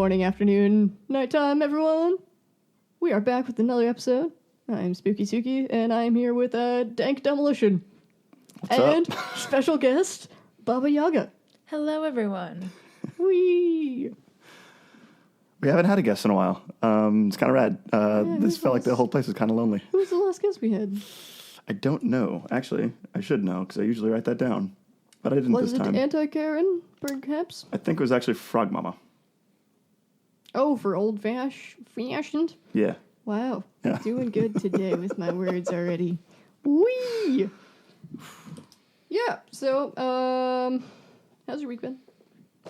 morning, afternoon, nighttime, everyone. We are back with another episode. I'm Spooky Suki, and I'm here with Dank Demolition. What's and up? Special guest, Baba Yaga. Hello, everyone. Whee! We haven't had a guest in a while. It's kind of rad. This felt like the whole place is kind of lonely. Who was the last guest we had? I don't know. Actually, I should know because I usually write that down. But I didn't Was this it time. Anti-Karen, perhaps? I think it was actually Frog Mama. Oh, for old-fashioned? Yeah. Wow. Yeah. Doing good today with my words already. Whee! Yeah, so, how's your week been?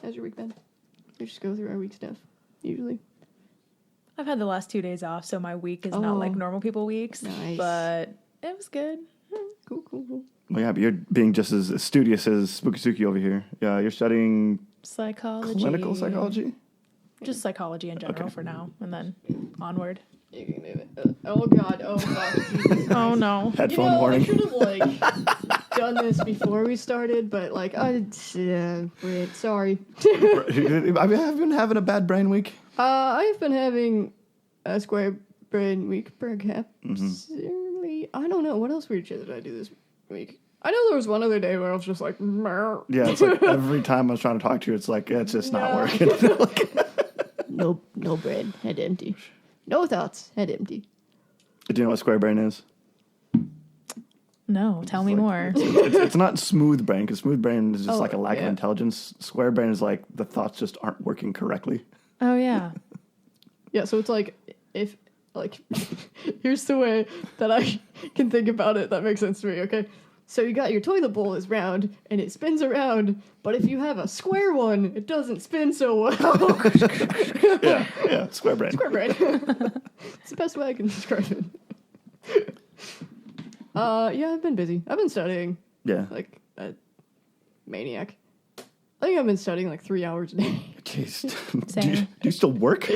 We just go through our week stuff, usually. I've had the last 2 days off, so my week is not like normal people weeks. Nice. But it was good. Cool. Well, yeah, but you're being just as studious as Spooky Suki over here. Yeah, you're studying Psychology. clinical psychology? Just psychology in general for now, and then onward. You can move it. Oh god. Jesus Oh, no. Headphone warning. I should have, done this before we started, but, weird. Sorry. I mean, have you been having a bad brain week? I've been having a square brain week, perhaps. Mm-hmm. I don't know. What else weird shit did I do this week? I know there was one other day where I was just like, Mer. Yeah, it's like every time I was trying to talk to you, it's like, it's just not working. No brain, head empty. No thoughts, head empty. Do you know what square brain is? No, tell me more. It's not smooth brain, because smooth brain is just like a lack of yeah. intelligence. Square brain is like the thoughts just aren't working correctly. Oh, yeah. Yeah, so it's like, if, here's the way that I can think about it that makes sense to me, okay? So you got your toilet bowl is round, and it spins around, but if you have a square one, it doesn't spin so well. Yeah, square brain. Square brain. It's the best way I can describe it. Yeah, I've been busy. I've been studying. Yeah. Like a maniac. I think I've been studying like 3 hours a day. Jeez. Same. Do you still work?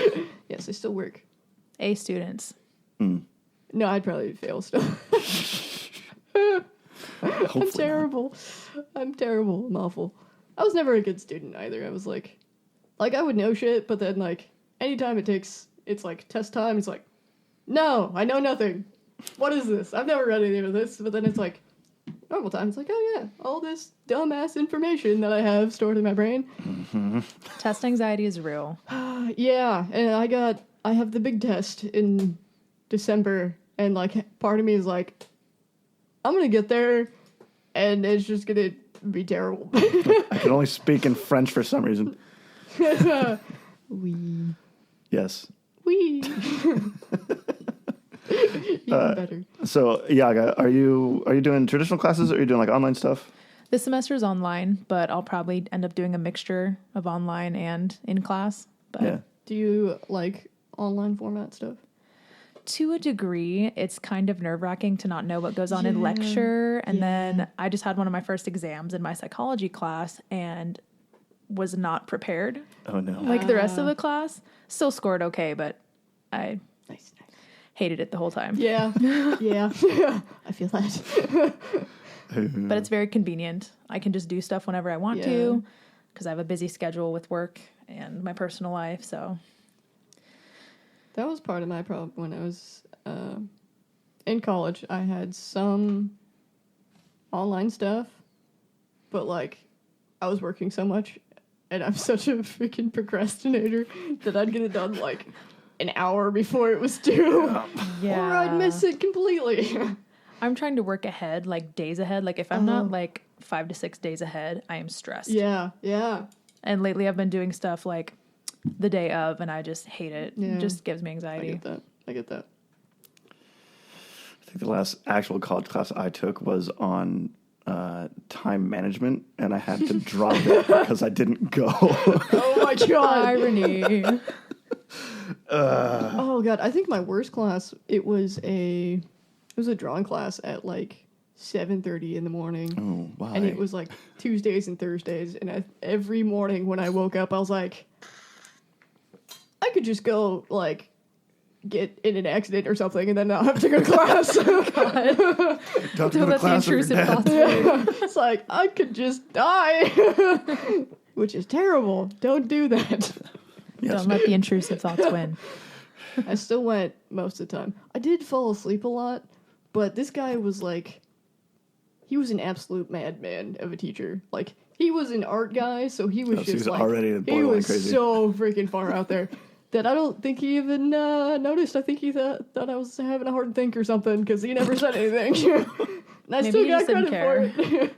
Yes, I still work. A students. No, I'd probably fail still. I'm terrible. I'm awful. I was never a good student either. I was like I would know shit, but then anytime it's like test time, it's like, no, I know nothing. What is this? I've never read any of this. But then it's like normal time. It's like, oh yeah, all this dumbass information that I have stored in my brain. Mm-hmm. Test anxiety is real. Yeah, and I have the big test in December, and part of me is like, I'm gonna get there, and it's just gonna be terrible. I can only speak in French for some reason. Oui. Yes. Oui. Even better. So, Yaga, are you doing traditional classes or are you doing online stuff? This semester is online, but I'll probably end up doing a mixture of online and in class. But Yeah. Do you like online format stuff? to a degree, it's kind of nerve-wracking to not know what goes on in lecture. And then I just had one of my first exams in my psychology class and was not prepared. Oh, no. Like the rest of the class. Still scored okay, but I Nice. hated it the whole time. Yeah. Yeah. I feel that. But it's very convenient. I can just do stuff whenever I want to because I have a busy schedule with work and my personal life. So That was part of my problem when I was in college. I had some online stuff, but I was working so much, and I'm such a freaking procrastinator that I'd get it done an hour before it was due, or I'd miss it completely. I'm trying to work ahead, days ahead. If I'm not 5 to 6 days ahead, I am stressed. Yeah. And lately I've been doing stuff the day of, and I just hate it. Yeah. It just gives me anxiety. I get that. I think the last actual college class I took was on time management, and I had to drop it because I didn't go. Oh my god! Irony. Oh god! I think my worst class it was a drawing class at 7:30 in the morning. Oh, why? And it was Tuesdays and Thursdays, and every morning when I woke up, I was like, I could just go get in an accident or something, and then not have to go to class. Don't have to go to That's the class with your intrusive dad. thoughts. It's I could just die, which is terrible. Don't do that. Yes. Don't let the intrusive thoughts win. I still went most of the time. I did fall asleep a lot, but this guy was like, he was an absolute madman of a teacher. Like, he was an art guy, so he was so just he's like, already he borderline was crazy. so freaking far out there that I don't think he even noticed. I think he thought I was having a hard think or something because he never said anything. And I Maybe still he got just didn't credit for it.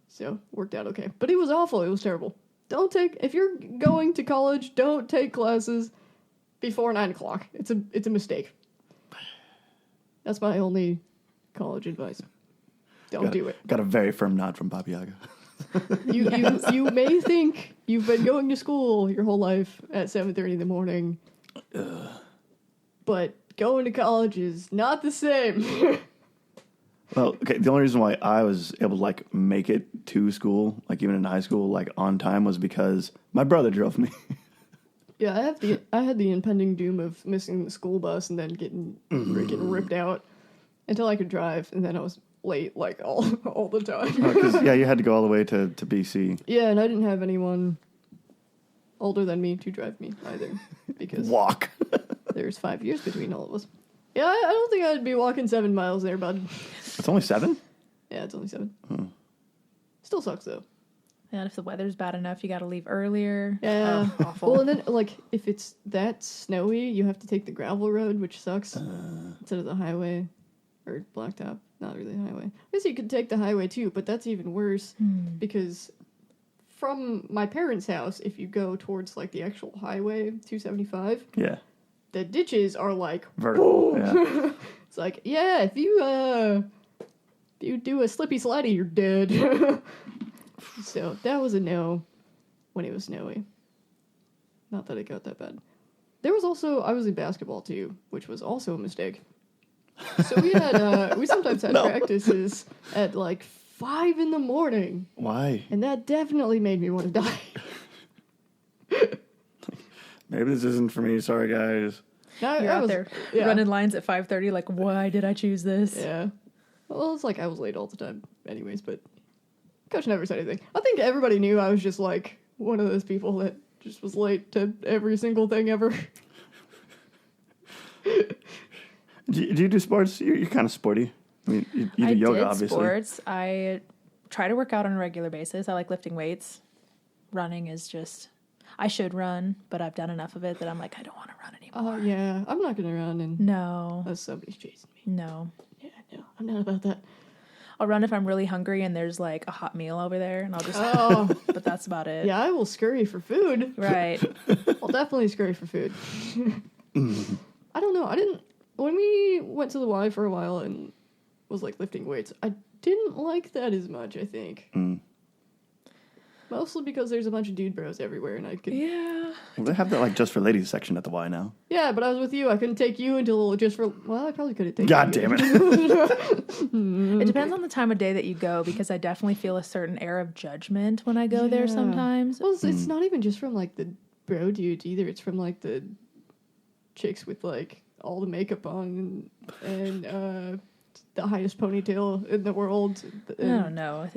So, worked out okay. But it was awful. It was terrible. If you're going to college, don't take classes before 9 o'clock. It's a mistake. That's my only college advice. Don't do it. Got a very firm nod from Baba Yaga. You may think you've been going to school your whole life at 7:30 in the morning, but going to college is not the same. Well, okay, the only reason why I was able to, like, make it to school, like, even in high school, like, on time was because my brother drove me. Yeah, I had the impending doom of missing the school bus and then getting freaking ripped out until I could drive, and then I was late like all the time. Because, yeah, you had to go all the way to BC. Yeah, and I didn't have anyone older than me to drive me either, because Walk. there's 5 years between all of us. Yeah, I don't think I'd be walking 7 miles there, bud. It's only 7? Yeah, it's only 7. Still sucks, though. And if the weather's bad enough, you got to leave earlier. Yeah. Oh, awful. Well, and then, like, if it's that snowy, you have to take the gravel road, which sucks, instead of the highway, or blacktop. Not really highway. I guess you could take the highway, too, but that's even worse, because from my parents' house, if you go towards, like, the actual highway, 275, Yeah. the ditches are, like, Vertical. boom. Yeah. It's like, yeah, if you do a slippy slidey, you're dead. So that was a no when it was snowy. Not that it got that bad. There was also, I was in basketball too, which was also a mistake. So we sometimes had practices at like 5 in the morning. Why? And that definitely made me want to die. Maybe this isn't for me. Sorry, guys. You're out there running lines at 5:30 like, why did I choose this? Yeah. Well, it's like I was late all the time anyways, but Coach never said anything. I think everybody knew I was just like one of those people that just was late to every single thing ever. Do you do sports? You're kind of sporty. I mean, you do yoga, did obviously. Sports. I try to work out on a regular basis. I like lifting weights. Running is just, I should run, but I've done enough of it that I'm like, I don't want to run anymore. Oh, yeah. I'm not going to run unless somebody's chasing me. No. Yeah, no. I'm not about that. I'll run if I'm really hungry and there's like a hot meal over there and I'll just, but that's about it. Yeah, I will scurry for food. Right. I'll definitely scurry for food. I don't know. When we went to the Y for a while and was like lifting weights, I didn't like that as much, I think. Mostly because there's a bunch of dude bros everywhere and I could... Yeah. Well, they have that, like, just for ladies section at the Y now. Yeah, but I was with you. I couldn't take you until just for... Well, I probably could have taken God you. damn it. It depends on the time of day that you go because I definitely feel a certain air of judgment when I go there sometimes. Well, it's not even just from, like, the bro dudes either. It's from, like, the chicks with, like, all the makeup on and the highest ponytail in the world. I don't know. I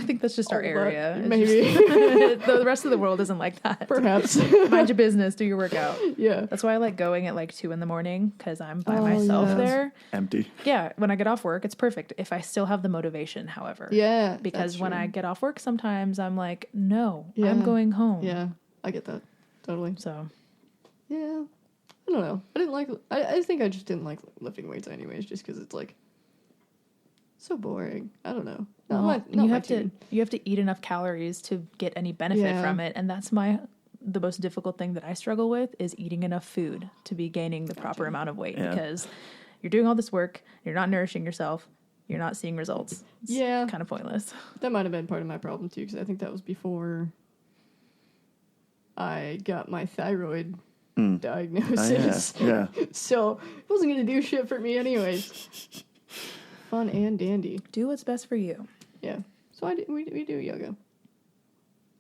think that's just our area. It's Maybe. just- the rest of the world isn't like that. Perhaps. Mind your business. Do your workout. Yeah. That's why I like going at like 2 a.m. because I'm by myself there. Empty. Yeah. When I get off work, it's perfect. If I still have the motivation, however. Yeah. Because when true. I get off work, sometimes I'm like, no, Yeah. I'm going home. Yeah, I get that. Totally. So. Yeah. I don't know. I think I just didn't like lifting weights anyways, just because it's like so boring. I don't know. You have to eat enough calories to get any benefit from it, and that's the most difficult thing that I struggle with is eating enough food to be gaining the proper amount of weight because you're doing all this work, you're not nourishing yourself, you're not seeing results. It's kind of pointless. That might have been part of my problem too, because I think that was before I got my thyroid diagnosis. Yeah. So it wasn't gonna do shit for me anyways. Fun and dandy. Do what's best for you. Yeah. So we do yoga.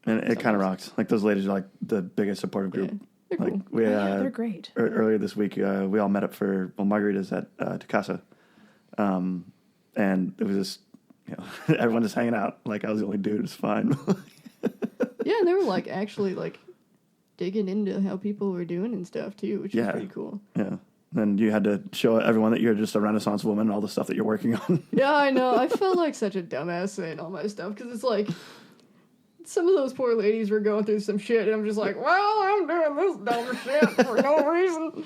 And it kind of rocks. Like, those ladies are, like, the biggest supportive group. Yeah, they're Like, cool. we, They're great. Earlier this week, we all met up for, margaritas at Tacasa. And it was just, everyone just hanging out. Like, I was the only dude. It was fine. Yeah, and they were like actually like digging into how people were doing and stuff too, which is pretty cool. Yeah. Then you had to show everyone that you're just a Renaissance woman and all the stuff that you're working on. Yeah, I know. I felt like such a dumbass saying all my stuff because it's like some of those poor ladies were going through some shit, and I'm just like, well, I'm doing this dumb shit for no reason.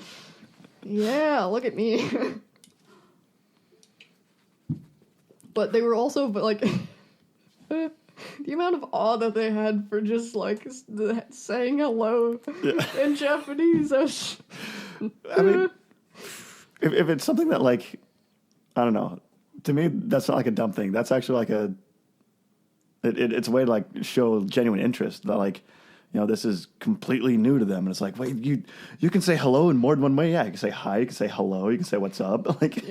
Yeah, look at me. But they were also, like, the amount of awe that they had for just, like, saying hello in Japanese. I mean, if it's something that, like, I don't know, to me, that's not like a dumb thing. That's actually like it's a way to, like, show genuine interest that, like, you know, this is completely new to them. And it's like, wait, you can say hello in more than one way. Yeah, you can say hi, you can say hello, you can say what's up. Like,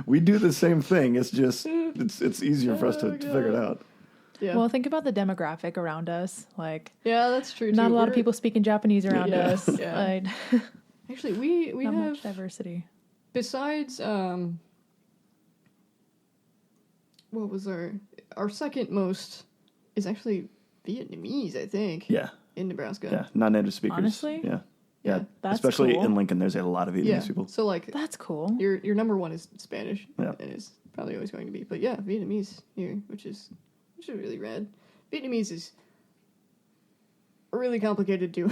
we do the same thing. It's just, it's easier for us to figure it out. Yeah. Well, think about the demographic around us. Like, yeah, that's true. Not a lot of people speaking Japanese around us. Yeah. Actually, we not have much diversity. Besides, what was our second most is actually Vietnamese, I think. Yeah. In Nebraska. Yeah, non-native speakers. Honestly? Yeah. That's especially cool. in Lincoln, there's a lot of Vietnamese people. So, like, that's cool. Your number one is Spanish. Yeah. And is probably always going to be. But yeah, Vietnamese here, which is really rad. Vietnamese is really complicated too.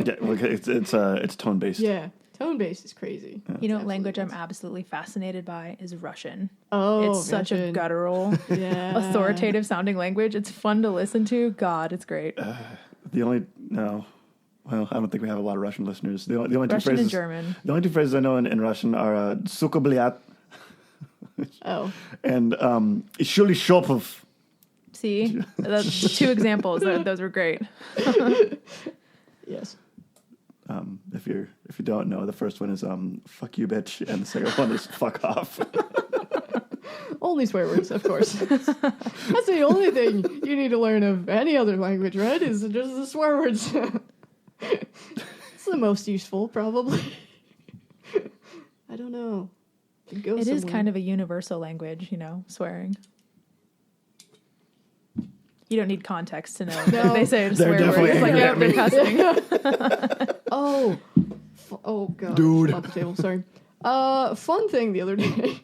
Yeah, it's tone based. Yeah, tone based is crazy. Yeah. You know, language I'm absolutely fascinated by is Russian. Oh, it's such a guttural, authoritative sounding language. It's fun to listen to. God, it's great. Well, I don't think we have a lot of Russian listeners. The only Russian two phrases, and German. The only two phrases I know in Russian are "sukobliat" and "ishuli shopov." See, that's two examples. Those were great. Yes. If you don't know, the first one is "fuck you, bitch," and the second one is "fuck off." Only swear words, of course. That's the only thing you need to learn of any other language, right? Is just the swear words. It's the most useful, probably. I don't know. It is kind of a universal language, you know, swearing. You don't need context to know. No. They say a swear word. It's like, yeah, they're cussing. Oh, God. Dude. Off the table, sorry. Fun thing the other day.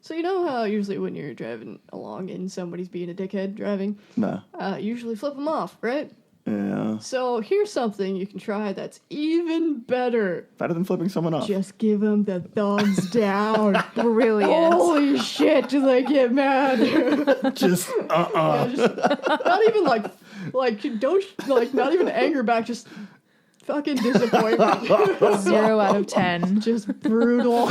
So you know how usually when you're driving along and somebody's being a dickhead driving? No. Usually flip them off, right? Yeah. So here's something you can try that's even better. Better than flipping someone off. Just give them the thumbs down. Brilliant. Holy shit, do they get mad? Just, Yeah, just, not even not even anger back, just fucking disappointment. 0 out of 10. Just brutal.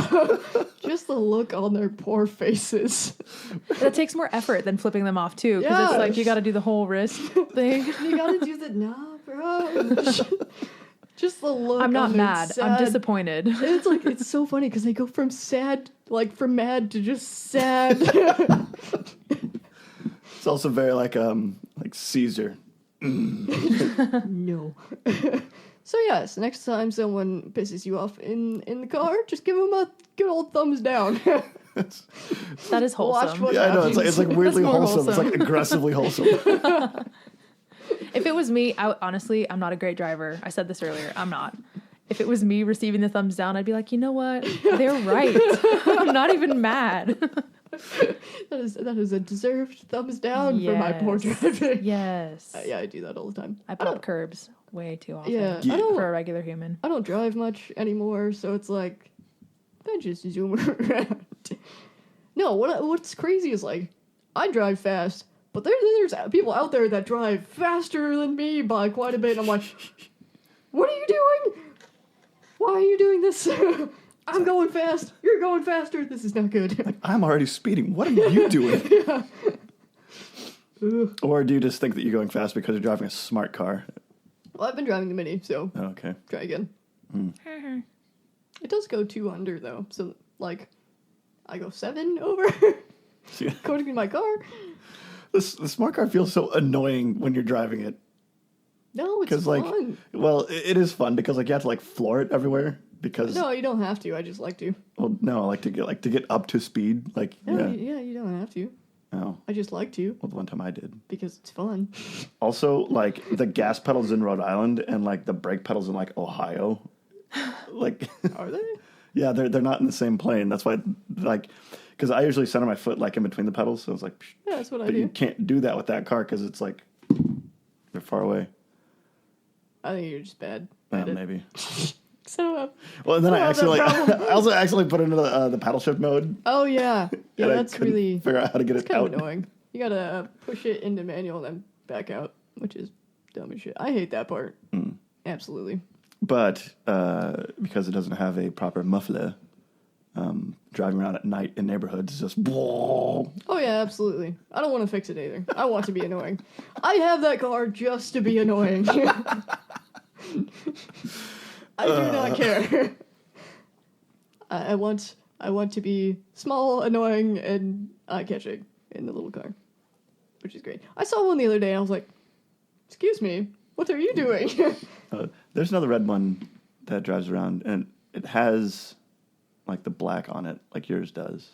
Just the look on their poor faces. That takes more effort than flipping them off too, because it's like you got to do the whole wrist thing. You got to do the bro. Just the look. I'm not mad. Sad. I'm disappointed. It's so funny because they go from sad, from mad to just sad. It's also very like Caesar. No. So yes, next time someone pisses you off in the car, just give them a good old thumbs down. That is wholesome. Yeah, I know. It's like weirdly wholesome. It's like aggressively wholesome. If it was me, honestly, I'm not a great driver. I said this earlier. I'm not. If it was me receiving the thumbs down, I'd be like, you know what? They're right. I'm not even mad. That is a deserved thumbs down for my poor driving. Yes. Yeah, I do that all the time. I pop curbs way too often. Yeah, for a regular human. I don't drive much anymore, so it's like I just zoom around. No, what's crazy is like I drive fast, but there's people out there that drive faster than me by quite a bit. And I'm like, what are you doing? Why are you doing this? I'm going fast. You're going faster. This is not good. Like, I'm already speeding. What are you doing? Yeah. Or do you just think that you're going fast because you're driving a smart car? Well, I've been driving the Mini, so okay. Try again. It does go 2 under, though. So, like, I go 7 over according to my car. The smart car feels so annoying when you're driving it. No, it's fun. Well, it is fun because like you have to like floor it everywhere. Because no, you don't have to. I just like to. Well, no, I like to get up to speed. Like yeah, you don't have to. Oh. I just like to. Well, the one time I did. Because it's fun. Also, like, the gas pedals in Rhode Island and, like, the brake pedals in, like, Ohio. Like... Are they? Yeah, they're not in the same plane. That's why, like... Because I usually center my foot, like, in between the pedals. So it's like... Yeah, that's what I but do. you can't do that with that car because it's, like... They're far away. I think you're just bad at it. Maybe. So, Well, and then I that problem. I also actually put it into the paddle shift mode. oh, yeah. Yeah, and I that's couldn't really... figure out how to get it It's kind out. of annoying. You gotta push it into manual and then back out, which is dumb as shit. I hate that part. Absolutely. But because it doesn't have a proper muffler, driving around at night in neighborhoods is just... Oh, yeah, absolutely. I don't want to fix it either. I want to be annoying. I have that car just to be annoying. I do not care. I want to be small, annoying, and eye-catching in the little car, which is great. I saw one the other day, and I was like, excuse me, what are you doing? There's another red one that drives around, and it has, like, the black on it, like yours does.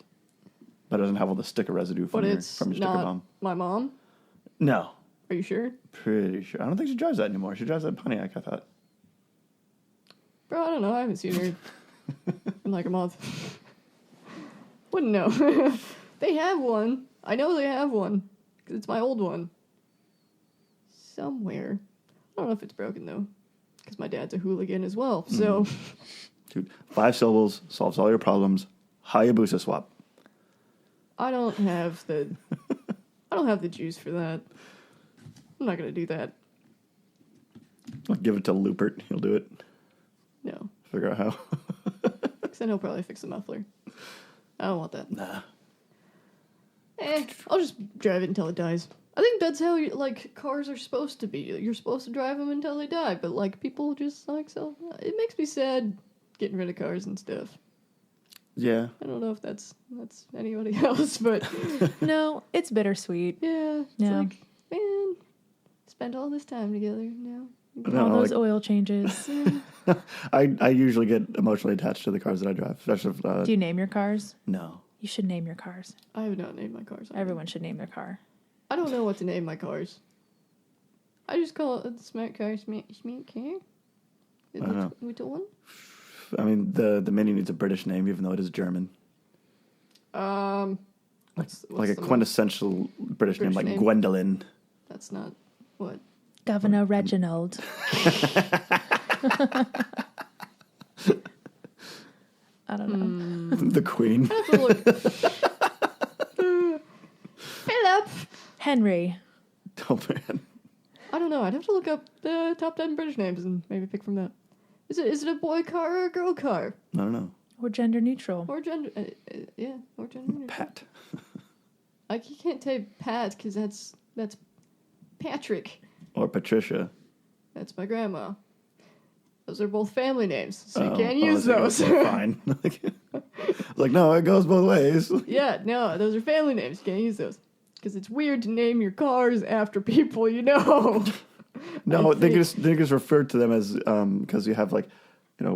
But it doesn't have all the sticker residue from But your it's sticker not bomb. my mom? No. Are you sure? Pretty sure. I don't think she drives that anymore. She drives that Pontiac, I thought. Bro, I don't know. I haven't seen her in like a month. Wouldn't know. They have one. I know they have one. Because it's my old one. Somewhere. I don't know if it's broken, though. Because my dad's a hooligan as well. So... Dude, 5 syllables, solves all your problems. Hayabusa swap. I don't have the juice for that. I'm not going to do that. I'll give it to Lupert. He'll do it. No. Figure out how. Because then he'll probably fix the muffler. I don't want that. Nah. I'll just drive it until it dies. I think that's how, cars are supposed to be. You're supposed to drive them until they die. But, people just, so... It makes me sad getting rid of cars and stuff. Yeah. I don't know if that's anybody else, but... No, it's bittersweet. Yeah. It's like, man, spent all this time together now. All those oil changes. I usually get emotionally attached to the cars that I drive. Especially if, Do you name your cars? No. You should name your cars. I have not named my cars. Everyone should name their car. I don't know what to name my cars. I just call it a smart car, smart car. I don't know. Little one? I mean, the Mini needs a British name, even though it is German. What's Like a the quintessential British name, like name? Gwendolyn. That's not what. Governor Reginald. I don't know. The Queen. I have to look. Philip. Henry. Oh, man. I don't know. I'd have to look up the top 10 British names and maybe pick from that. Is it a boy car or a girl car? I don't know. Or gender neutral. Or gender? Yeah, or gender. neutral. Pat. You can't say Pat because that's Patrick. Or Patricia. That's my grandma. Those are both family names, so you can't use those. Fine. Like, no, it goes both ways. Yeah, no, those are family names. You can't use those. Because it's weird to name your cars after people you know. No, they just refer to them as, because you have,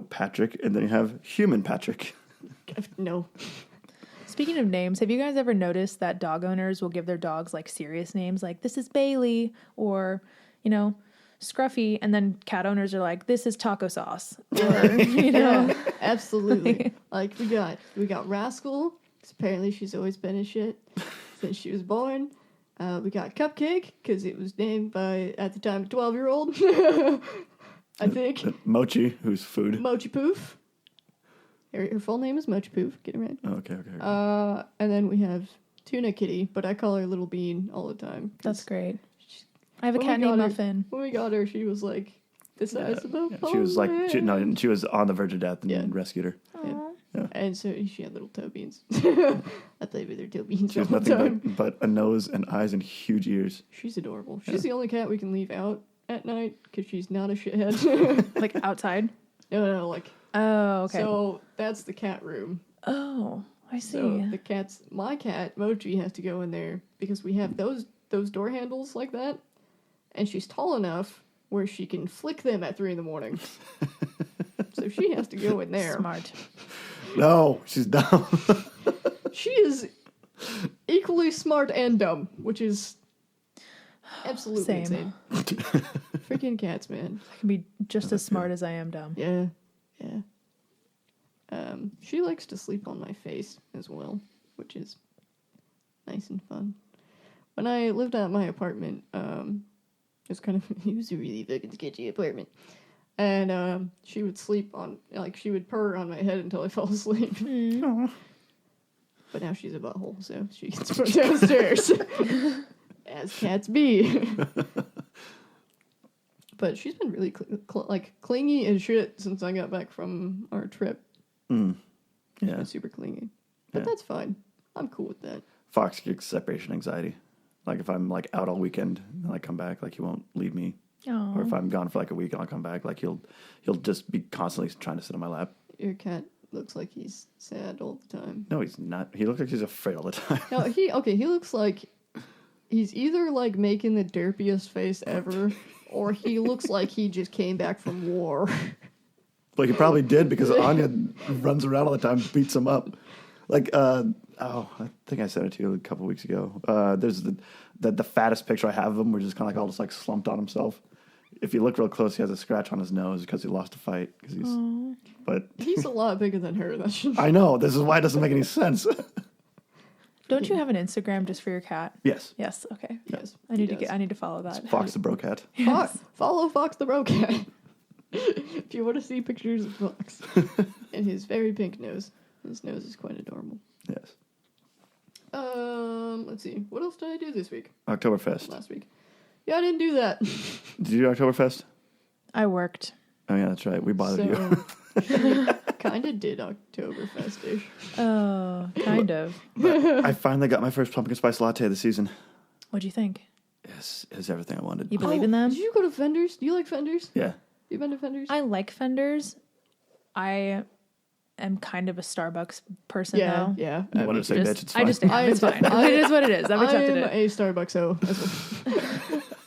Patrick, and then you have human Patrick. No. Speaking of names, have you guys ever noticed that dog owners will give their dogs, serious names? Like, this is Bailey, or, Scruffy, and then cat owners are like, this is taco sauce. Or, Yeah, absolutely. We got Rascal, because apparently she's always been a shit since she was born. We got Cupcake, because it was named by, at the time, a 12-year-old. I think. Mochi, who's food. Mochi Poof. Her full name is Mochi Poof. Get it right. Oh, okay. And then we have Tuna Kitty, but I call her Little Bean all the time. That's great. I have a cat named Muffin. When we got her, she was like the size of a she was she was on the verge of death and rescued her. Yeah. And so she had little toe beans. I played with her toe beans She all has the time. nothing but a nose and eyes and huge ears. She's adorable. She's the only cat we can leave out at night because she's not a shithead. Outside? No, Oh, okay. So that's the cat room. Oh, I see. So my cat, Mochi, has to go in there because we have those door handles like that. And she's tall enough where she can flick them at 3 a.m. So she has to go in there. Smart. No, she's dumb. She is equally literally smart and dumb, which is absolutely Same. insane. Freaking cats, man. I can be just as smart as I am dumb. Yeah. She likes to sleep on my face as well, which is nice and fun. When I lived at my apartment, it was a really fucking sketchy apartment. And she would sleep on, she would purr on my head until I fell asleep. But now she's a butthole, so she gets put downstairs. As cats be. But she's been really clingy as shit since I got back from our trip. Yeah. She's been super clingy. But that's fine. I'm cool with that. Fox gets separation anxiety. Like if I'm like out all weekend and I come back, like he won't leave me. Aww. Or if I'm gone for like a week and I'll come back, like he'll just be constantly trying to sit on my lap. Your cat looks like he's sad all the time. No, he's not. He looks like he's afraid all the time. No, he looks like he's either like making the derpiest face ever, or he looks like he just came back from war. Well, he probably did because Anya runs around all the time, beats him up. Like, I think I sent it to you a couple weeks ago. There's the fattest picture I have of him, where he's just kind of like all just like slumped on himself. If you look real close, he has a scratch on his nose because he lost a fight. But He's a lot bigger than her. That should... I know. This is why it doesn't make any sense. Don't you have an Instagram just for your cat? Yes. Yes. Okay. Yes, I need to follow that. It's Fox the Bro Cat. Follow Fox the Bro Cat. If you want to see pictures of Fox and his very pink nose. His nose is quite adorable. Yes. Let's see. What else did I do this week? Oktoberfest. Last week. Yeah, I didn't do that. Did you do Oktoberfest? I worked. Oh yeah, that's right. We bothered you. Kind of did Oktoberfest-ish. Oh, kind of. I finally got my first pumpkin spice latte of the season. What'd you think? Yes, it's everything I wanted. You believe in them? Did you go to Fenders? Do you like Fenders? Yeah. You been to Fenders? I like Fenders. I am kind of a Starbucks person, though. Yeah. You wanted to say bitch, it's fine. I just am. It's fine. It is what it is. I've accepted I'm it. a Starbucks-o as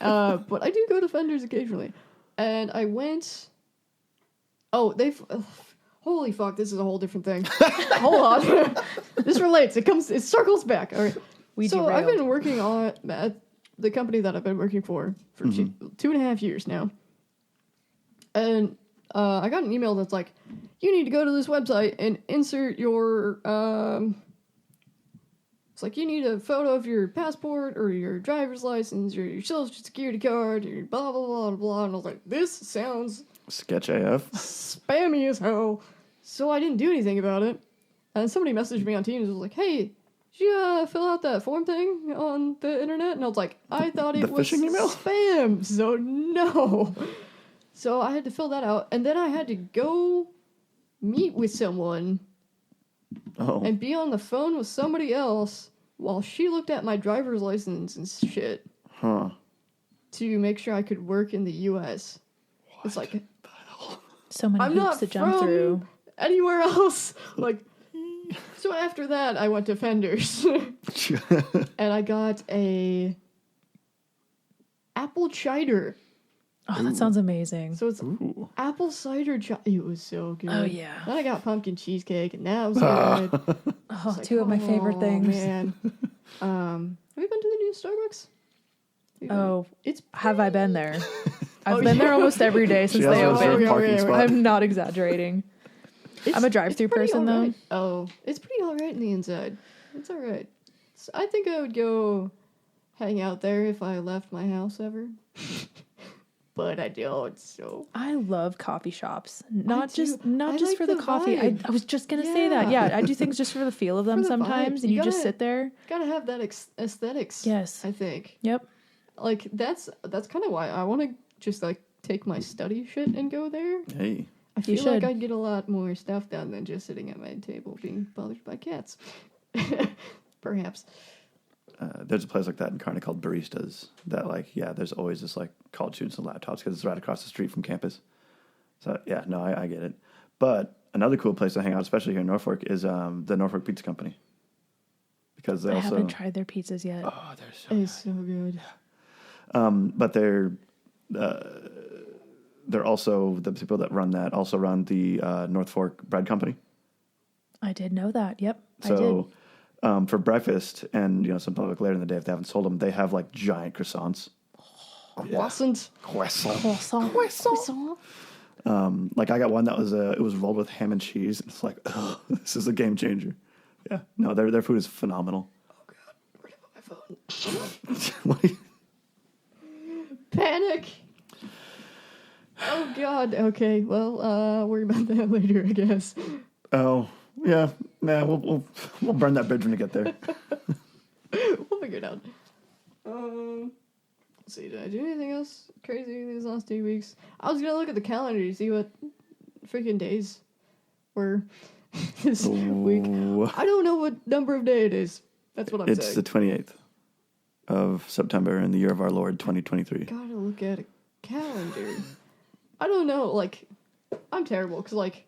well. But I do go to Fenders occasionally. And I went... Oh, holy fuck, this is a whole different thing. Hold on. This relates. It circles back. All right. I've been working at the company that I've been working for 2.5 years now. And I got an email that's like, you need to go to this website and insert your, it's like you need a photo of your passport or your driver's license or your social security card or blah, blah, blah, blah. And I was like, this sounds... Sketch AF. spammy as hell. So I didn't do anything about it. And somebody messaged me on Teams and was like, hey, did you fill out that form thing on the internet? And I was like, I thought it was phishing email? spam, so no. So I had to fill that out. And then I had to go meet with someone and be on the phone with somebody else while she looked at my driver's license and shit. To make sure I could work in the U.S. What? It's like... So many hoops to jump through. Anywhere else. So after that, I went to Fenders. And I got a apple cider. Oh, that sounds amazing. So it's apple cider cider. It was so good. Oh, yeah. Then I got pumpkin cheesecake, and that was good. Oh, two of my favorite things. Man. Have you been to the new Starbucks? Have I been there? I've been there almost every day since they opened. I'm not exaggerating. I'm a drive-through person, right. though. Oh, it's pretty all right in the inside. It's all right. So I think I would go hang out there if I left my house ever. But I don't, so... I love coffee shops. Not just like for the coffee. I was just going to say that. Yeah, I do things just for the feel of them sometimes, and you just sit there. Gotta have that aesthetics. Yes. I think. Yep. Like, that's kind of why I want to just, take my study shit and go there. Hey. I feel like I'd get a lot more stuff done than just sitting at my table being bothered by cats. Perhaps. There's a place like that in Kearney called Baristas that, there's always this, college students and laptops because it's right across the street from campus. So, yeah, no, I get it. But another cool place to hang out, especially here in Norfolk, is the Norfolk Pizza Company. Because I haven't tried their pizzas yet. Oh, they're so good. It's so good. But they're also, the people that run that also run the North Fork Bread Company. I did know that. Yep, so, for breakfast, and some public later in the day if they haven't sold them, they have like giant croissants. Croissant. Croissant. Like I got one that was it was rolled with ham and cheese, and it's like, oh, this is a game changer. Yeah, no, their food is phenomenal. Oh god, where did I put my phone? What do you- Panic. Oh god. Okay. Well, worry about that later, I guess. Oh yeah, nah, we'll burn that bridge when we get there. We'll figure it out. Let's see. Did I do anything else crazy these last 2 weeks? I was gonna look at the calendar to see what freaking days were this week. I don't know what number of day it is. That's what I'm saying. It's the 28th of September in the year of our Lord 2023. Gotta look at a calendar. I don't know. Like, I'm terrible because like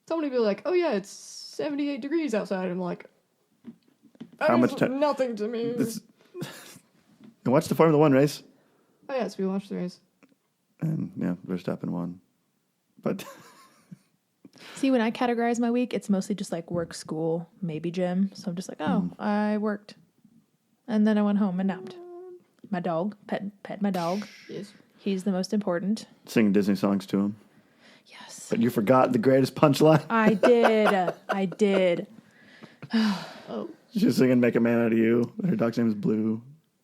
somebody be like, "Oh yeah, it's 78 degrees outside." I'm like, How much time? Nothing to me. And watch the Formula One race. Oh yes, we watched the race. And yeah, Verstappen won. But See, when I categorize my week, it's mostly just like work, school, maybe gym. So I'm just like, oh, I worked. And then I went home and napped. My dog, pet my dog. Yes. He's the most important. singing Disney songs to him. Yes. But you forgot the greatest punchline. I did. Oh. She's singing "Make a Man Out of You." Her dog's name is Blue.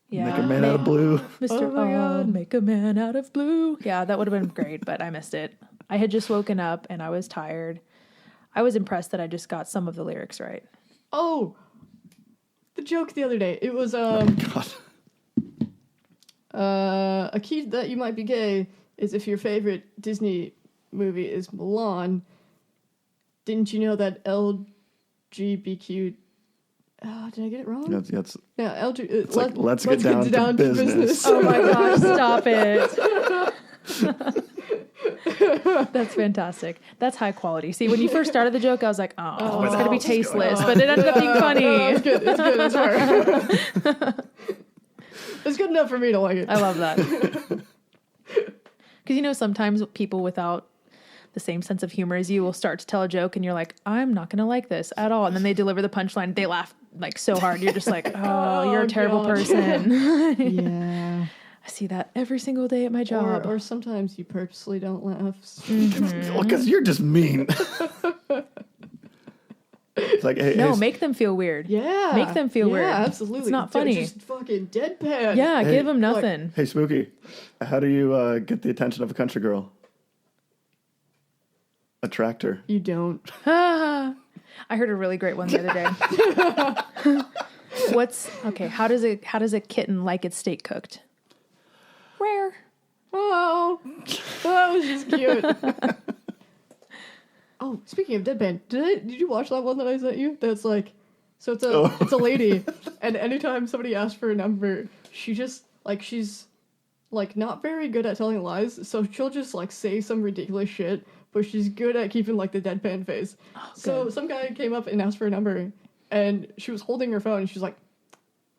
Yeah. Make a man out of blue. Mr. Oh my God. Make a man out of blue. Yeah, that would have been great, but I missed it. I had just woken up and I was tired. I was impressed that I just got some of the lyrics right. Oh, the joke the other day. It was God. a key that you might be gay is if your favorite Disney movie is Mulan. Didn't you know that LGBTQ? Did I get it wrong? That's Yeah, it's like, let's get down to business. Oh my gosh, stop it. That's fantastic. That's high quality. See, when you first started the joke, I was like, oh it's going to be tasteless, but it ended up being funny. It's good. It's good. It's hard. It's good enough for me to like it. I love that. Because, sometimes people without the same sense of humor as you will start to tell a joke and you're like, I'm not going to like this at all. And then they deliver the punchline. They laugh like so hard. You're just like, oh, you're a terrible person. Yeah. I see that every single day at my job. Or sometimes you purposely don't laugh. Because you're just mean. It's like, hey, No, hey, make them feel weird. Yeah. Make them feel weird. Yeah, absolutely. It's not funny. Just fucking deadpan. Yeah, Hey, give them nothing. hey, Spooky, how do you get the attention of a country girl? Attract her. You don't. I heard a really great one the other day. How does a kitten like its steak cooked? Rare. Oh, that was just cute. Oh, speaking of deadpan, did you watch that one that I sent you? That's like, so it's a lady, and anytime somebody asks for a number, she just like she's like not very good at telling lies, so she'll just like say some ridiculous shit, but she's good at keeping like the deadpan face. Oh, So good. some guy came up and asked for a number, and she was holding her phone, and she's like,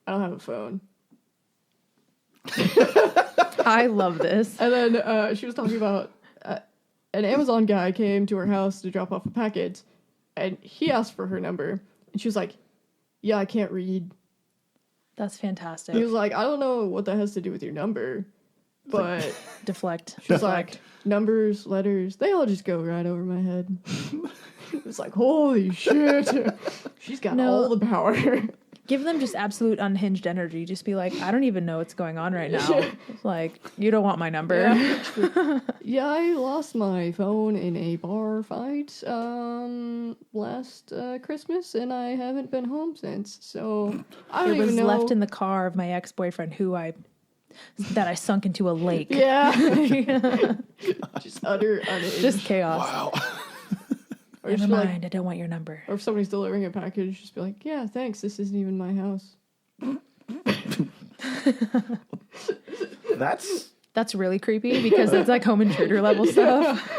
"I don't have a phone." I love this. And then she was talking about an Amazon guy came to her house to drop off a package, and he asked for her number, and she was like, "Yeah, I can't read." That's fantastic. He was like, "I don't know what that has to do with your number, but Deflect. she's like, numbers, letters, they all just go right over my head." It was like, holy shit, she's got all the power. Give them just absolute unhinged energy. Just be like, I don't even know what's going on right now. It's like, you don't want my number. Yeah, I lost my phone in a bar fight last Christmas, and I haven't been home since. So I don't It was even know. left in the car of my ex-boyfriend that I sunk into a lake. Yeah, just utter unhinged. Just chaos. Wow. Or Never just be like, mind, I don't want your number. or if somebody's delivering a package, just be like, "Yeah, thanks. This isn't even my house." That's really creepy because it's like home intruder level stuff.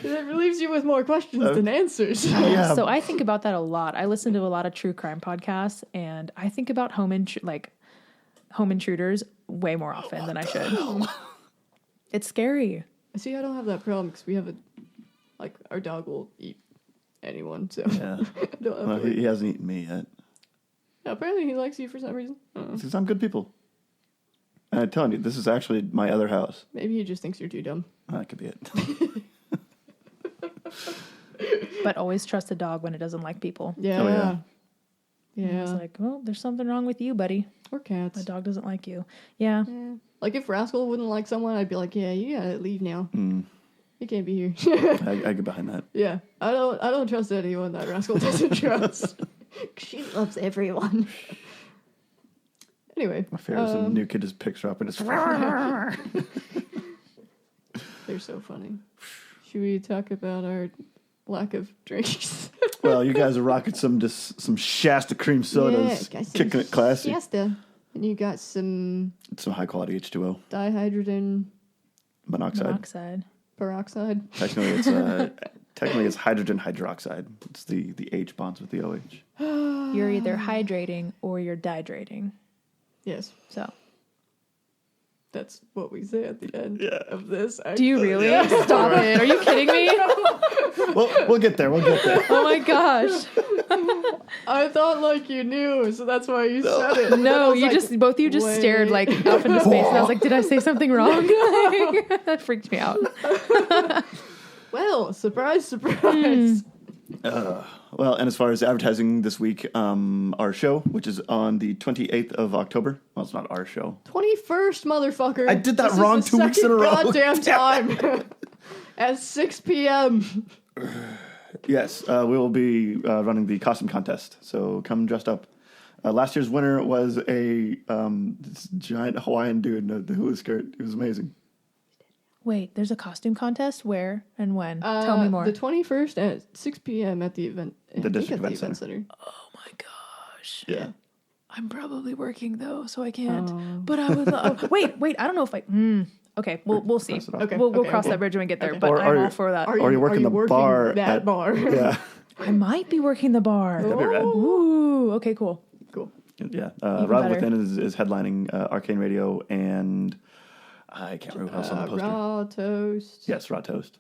It relieves you with more questions than answers. Yeah. So I think about that a lot. I listen to a lot of true crime podcasts, and I think about home intruders way more often than I should. It's scary. See, I don't have that problem because we have our dog will eat anyone. So Yeah. Well, he hasn't eaten me yet. Yeah, apparently he likes you for some reason. Because I'm good people. And I'm telling you, this is actually my other house. Maybe he just thinks you're too dumb. That could be it. But always trust a dog when it doesn't like people. Yeah. Oh, yeah. Yeah. It's like, well, there's something wrong with you, buddy. Or cats. The dog doesn't like you. Yeah. Yeah. Like if Rascal wouldn't like someone, I'd be like, yeah, you gotta leave now. You can't be here. I get behind that. Yeah. I don't trust anyone that Rascal doesn't trust. She loves everyone. Anyway. My favorite is when a new kid just picks her up and just... They're so funny. Should we talk about our lack of drinks? Well, you guys are rocking some Shasta cream sodas, kicking it classy. Shasta. And you got some high quality H2O. dihydrogen Monoxide. peroxide. Technically it's hydrogen hydroxide. It's the H bonds with the OH. You're either hydrating or you're dehydrating. Yes. So. That's what we say at the end of this. Do you really? Stop it. Are you kidding me? We'll get there. Oh my gosh. I thought like you knew, so that's why you said it. No, you like, both of you just stared like up into space, and I was like, did I say something wrong? That freaked me out. Well, surprise, surprise. Well, and as far as advertising this week, our show, which is on the 28th of October. Well, it's not our show. 21st, motherfucker. I did that wrong 2 weeks in a row. Goddamn time. At 6 p.m. Yes, we will be running the costume contest. So come dressed up. Last year's winner was a this giant Hawaiian dude in a hula skirt. It was amazing. Wait, there's a costume contest? Where and when? Tell me more. The 21st at 6 p.m. at the event. The district event center. Oh my gosh. Yeah. I'm probably working though, so I can't. But I would. Wait. I don't know if I. Okay, we'll see. Okay, we'll cross that bridge when we get there. Okay. But I'm all for that. Or you're working the bar. That bar. Yeah. I might be working the bar. That'd be rad. Ooh. Okay. Cool. Yeah. Even Rob better. Within is headlining Arcane Radio, and I can't remember who else on the poster. Raw Toast. Yes, Raw Toast.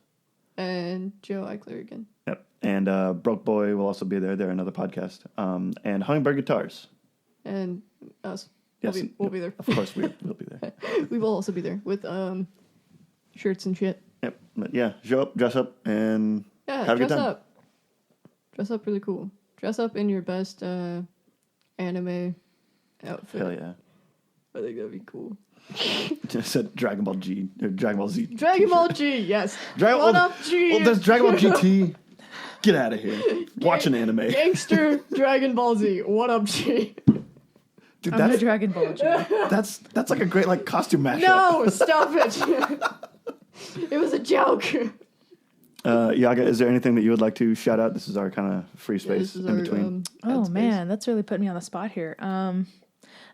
And Joe Eichler again. Yep. And Broke Boy will also be there. They're another podcast. And Hummingbird Guitars. And us. Yes, we'll be there. Of course, we'll be there. We will also be there with shirts and shit. Yep. But yeah, show up, dress up, and Yeah, have a good dress time. up. Dress up really cool. Dress up in your best anime outfit. Hell yeah. I think that'd be cool. Just said Dragon Ball G or Dragon Ball Z. Dragon Ball G, yes. What up, G? Well, there's Dragon Ball GT. Get out of here. Watch an anime. Gangster Dragon Ball Z. What up, G? Dude, I'm the Dragon Ball G. that's like a great like costume mashup. No, stop it. It was a joke. Yaga, is there anything that you would like to shout out? This is our kind of free space this is in our, between. Oh headspace. man, that's really putting me on the spot here. No,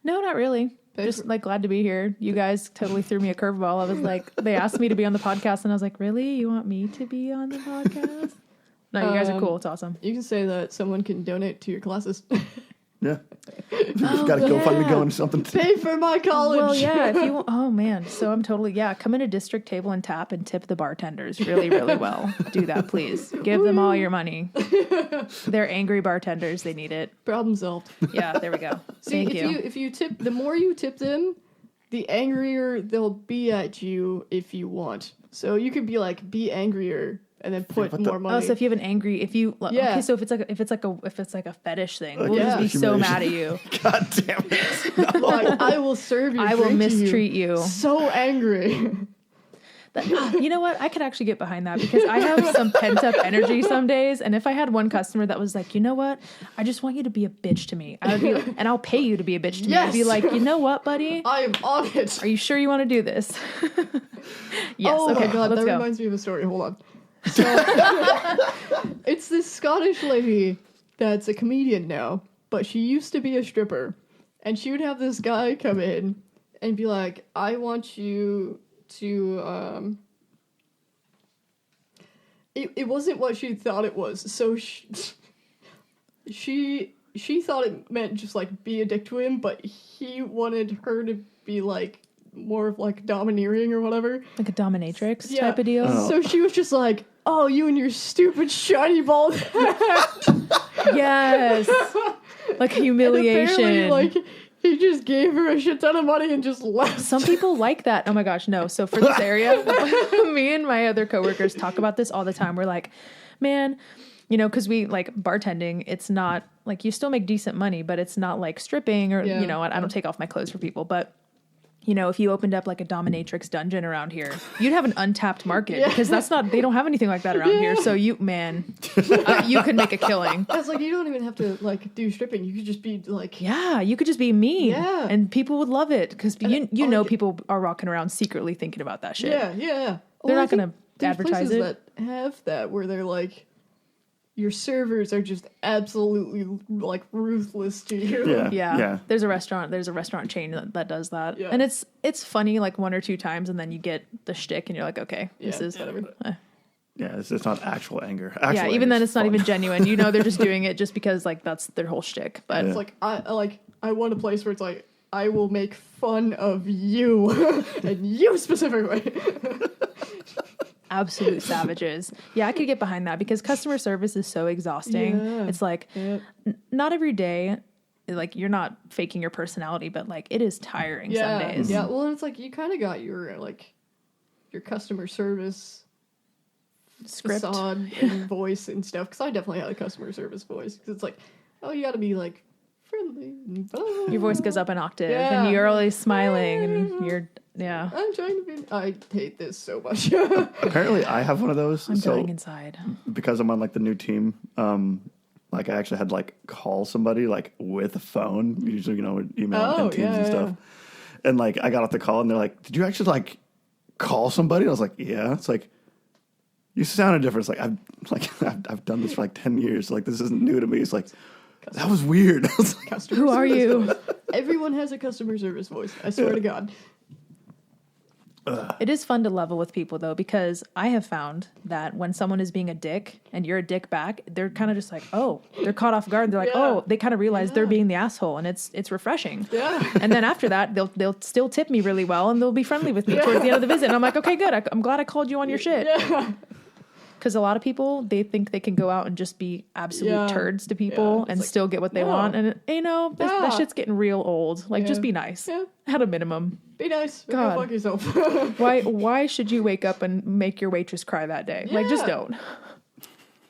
not really. Just like glad to be here. You guys totally threw me a curveball. I was like, they asked me to be on the podcast, and I was like, really? You want me to be on the podcast? No, you guys are cool. It's awesome. You can say that someone can donate to your classes. Yeah. You've got to go find me going something. Pay for my college. Well, yeah. If you, oh man. So I'm totally come in a district table and tap and tip the bartenders really, really well. Do that, please. Give them all your money. They're angry bartenders. They need it. Problem solved. Yeah, there we go. See, Thank you. if you tip, the more you tip them, the angrier they'll be at you if you want. So you could be like, be angrier, and then put more money. Oh, so if you have an angry, okay, so if it's like a fetish thing, we'll just be so mad at you. God damn it! No. like, I will serve you. I will mistreat you. So angry. You know what? I could actually get behind that because I have some pent up energy some days. And if I had one customer that was like, you know what? I just want you to be a bitch to me. I would be, and I'll pay you to be a bitch to me. Yes. I'd be like, you know what, buddy? I am on it. Are you sure you want to do this? Yes. Oh okay. my god, let's that go. reminds me of a story. Hold on. So, it's this Scottish lady that's a comedian now, but she used to be a stripper. And she would have this guy come in and be like, I want you to, It wasn't what she thought it was. So she thought it meant just like be a dick to him, but he wanted her to be like more of like domineering or whatever. Like a dominatrix type of deal. Oh. So she was just like, "Oh, you and your stupid shiny bald head." Yes. Like humiliation. And apparently, like, he just gave her a shit ton of money and just left. Some people like that. Oh my gosh, no. So for this area, me and my other coworkers talk about this all the time. We're like, man, you know, because we like bartending, it's not like you still make decent money, but it's not like stripping or, you know, I don't take off my clothes for people. But, you know, if you opened up like a dominatrix dungeon around here, you'd have an untapped market because they don't have anything like that around here. So you could make a killing. It's like, you don't even have to like do stripping. You could just be like, Yeah, you could just be mean. Yeah. And people would love it because you know people are walking around secretly thinking about that shit. yeah. They're not going to advertise it. That have that where they're like, your servers are just absolutely like ruthless to you. Yeah. There's a restaurant chain that does that. Yeah. And it's funny like one or two times and then you get the shtick and you're like, okay, this is whatever. Yeah, it's not actual anger. Even then it's not even genuine. You know, they're just doing it just because like that's their whole shtick. But it's like I want a place where it's like, I will make fun of you and you specifically. Absolute savages. Yeah, I could get behind that because customer service is so exhausting. Yeah. It's like not every day, like you're not faking your personality, but like it is tiring some days. Yeah, well, it's like you kind of got your like your customer service Script facade and voice and stuff. Because I definitely had a customer service voice. Because it's like, oh, you got to be like friendly. And blah. Your voice goes up an octave, and you're always smiling, and you're I'm trying to be. I hate this so much. Apparently, I have one of those. I'm dying inside because I'm on like the new team. Like I actually had to like call somebody like with a phone. Usually, you know, with email and Teams and stuff. And like I got off the call, and they're like, "Did you actually like call somebody?" I was like, "Yeah." It's like, you sounded different. It's like I've done this for like 10 years. Like this isn't new to me. It's like that was weird. I was like, who are you? Everyone has a customer service voice. I swear to God. It is fun to level with people though, because I have found that when someone is being a dick and you're a dick back, they're kind of just like, oh, they're caught off guard. They're like, oh, they kind of realize they're being the asshole, and it's refreshing. Yeah. And then after that, they'll still tip me really well, and they'll be friendly with me towards the end of the visit. And I'm like, okay, good. I'm glad I called you on your shit. Yeah. Because a lot of people, they think they can go out and just be absolute turds to people and like, still get what they want. And, you know, that shit's getting real old. Like, just be nice. Yeah. At a minimum. Be nice. God. Go fuck yourself. Why should you wake up and make your waitress cry that day? Like, just don't.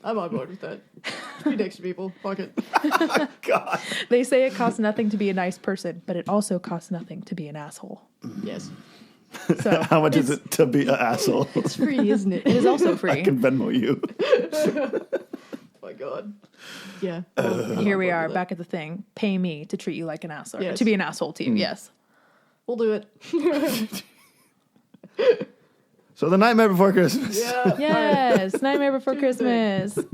I'm on board with that. Just be dicks to people. Fuck it. God. They say it costs nothing to be a nice person, but it also costs nothing to be an asshole. Yes. So how much is it to be an asshole? It's free, isn't it? It is also free. I can Venmo you. My God. Yeah. Here we are back at the thing. Pay me to treat you like an asshole. Yes. To be an asshole to you. Yes. We'll do it. So the Nightmare Before Christmas. Yeah. Yes. Nightmare Before Christmas. Did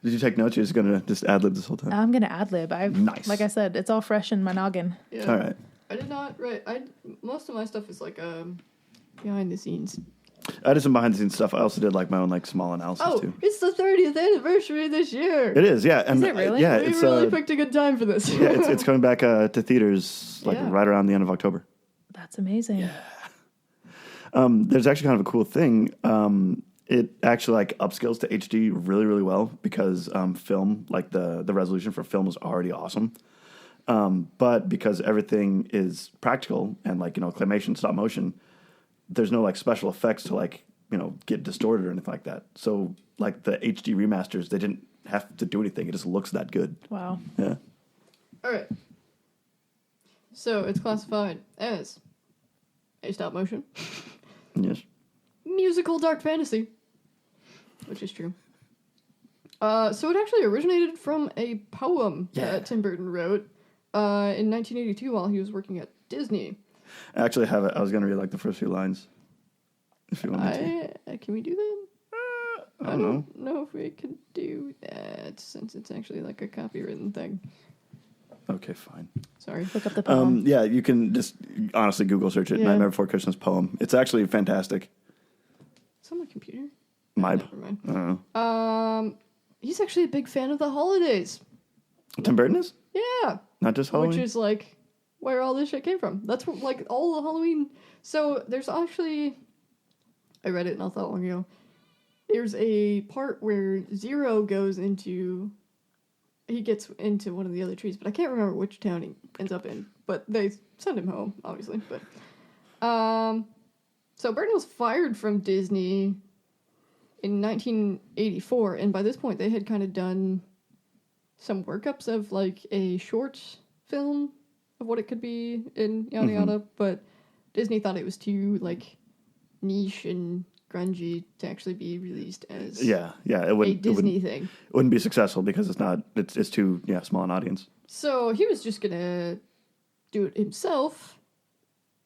you take notes? You're just going to just ad-lib this whole time? I'm going to ad-lib. Nice. Like I said, it's all fresh in my noggin. Yeah. All right. I did not write. Most of my stuff is like behind the scenes. I did some behind the scenes stuff. I also did like my own like small analysis too. It's the 30th anniversary this year. It is, yeah. And is it really? Yeah, we really picked a good time for this. Yeah, it's coming back to theaters like right around the end of October. That's amazing. Yeah. There's actually kind of a cool thing. It actually like upscales to HD really, really well because film, like the resolution for film is already awesome. But because everything is practical and like, you know, claymation, stop motion, there's no like special effects to like, you know, get distorted or anything like that. So like the HD remasters, they didn't have to do anything. It just looks that good. Wow. Yeah. All right. So it's classified as a stop motion. Yes. Musical dark fantasy, which is true. So it actually originated from a poem that Tim Burton wrote in 1982 while he was working at Disney. I actually have it. I was going to read like the first few lines. If you want me to. Can we do that? I don't know if we can do that since it's actually like a copywritten thing. Okay, fine. Sorry. Look up the poem. Yeah, you can just honestly Google search it. Nightmare Before Christmas poem. It's actually fantastic. It's on my computer. Never mind. I don't know. He's actually a big fan of the holidays. Tim Burton is? Yeah. Not just Halloween? Which is like where all this shit came from. That's what, like, all the Halloween. So there's actually, I read it not that long ago. There's a part where Zero goes into, he gets into one of the other trees, but I can't remember which town he ends up in. But they send him home, obviously. But so Burton was fired from Disney in 1984, and by this point they had kind of done some workups of like a short film of what it could be in yada yada, but Disney thought it was too like niche and grungy to actually be released as it wouldn't, a Disney thing. It wouldn't be successful because it's too small an audience. So he was just gonna do it himself.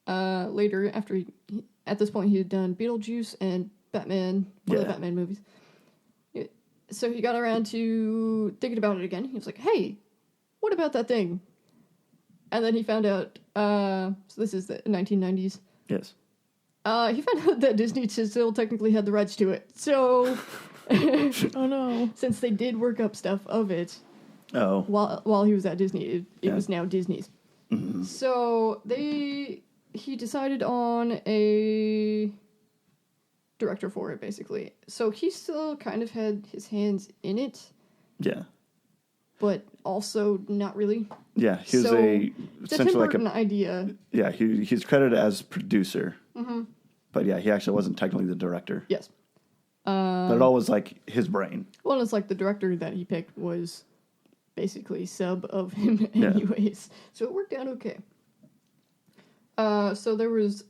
Later, after at this point he had done Beetlejuice and Batman, one of the Batman movies. So he got around to thinking about it again. He was like, "Hey, what about that thing?" And then he found out. So this is the 1990s. Yes. He found out that Disney still technically had the rights to it. So, oh no! Since they did work up stuff of it, while he was at Disney, it was now Disney's. Mm-hmm. So he decided on a director for it, basically. So he still kind of had his hands in it. Yeah. But also not really. Yeah, he was essentially like an idea. Yeah, he's credited as producer. Mm-hmm. But yeah, he actually wasn't technically the director. Yes. But it all was like his brain. Well, it's like the director that he picked was basically sub of him anyways. So it worked out okay. So there was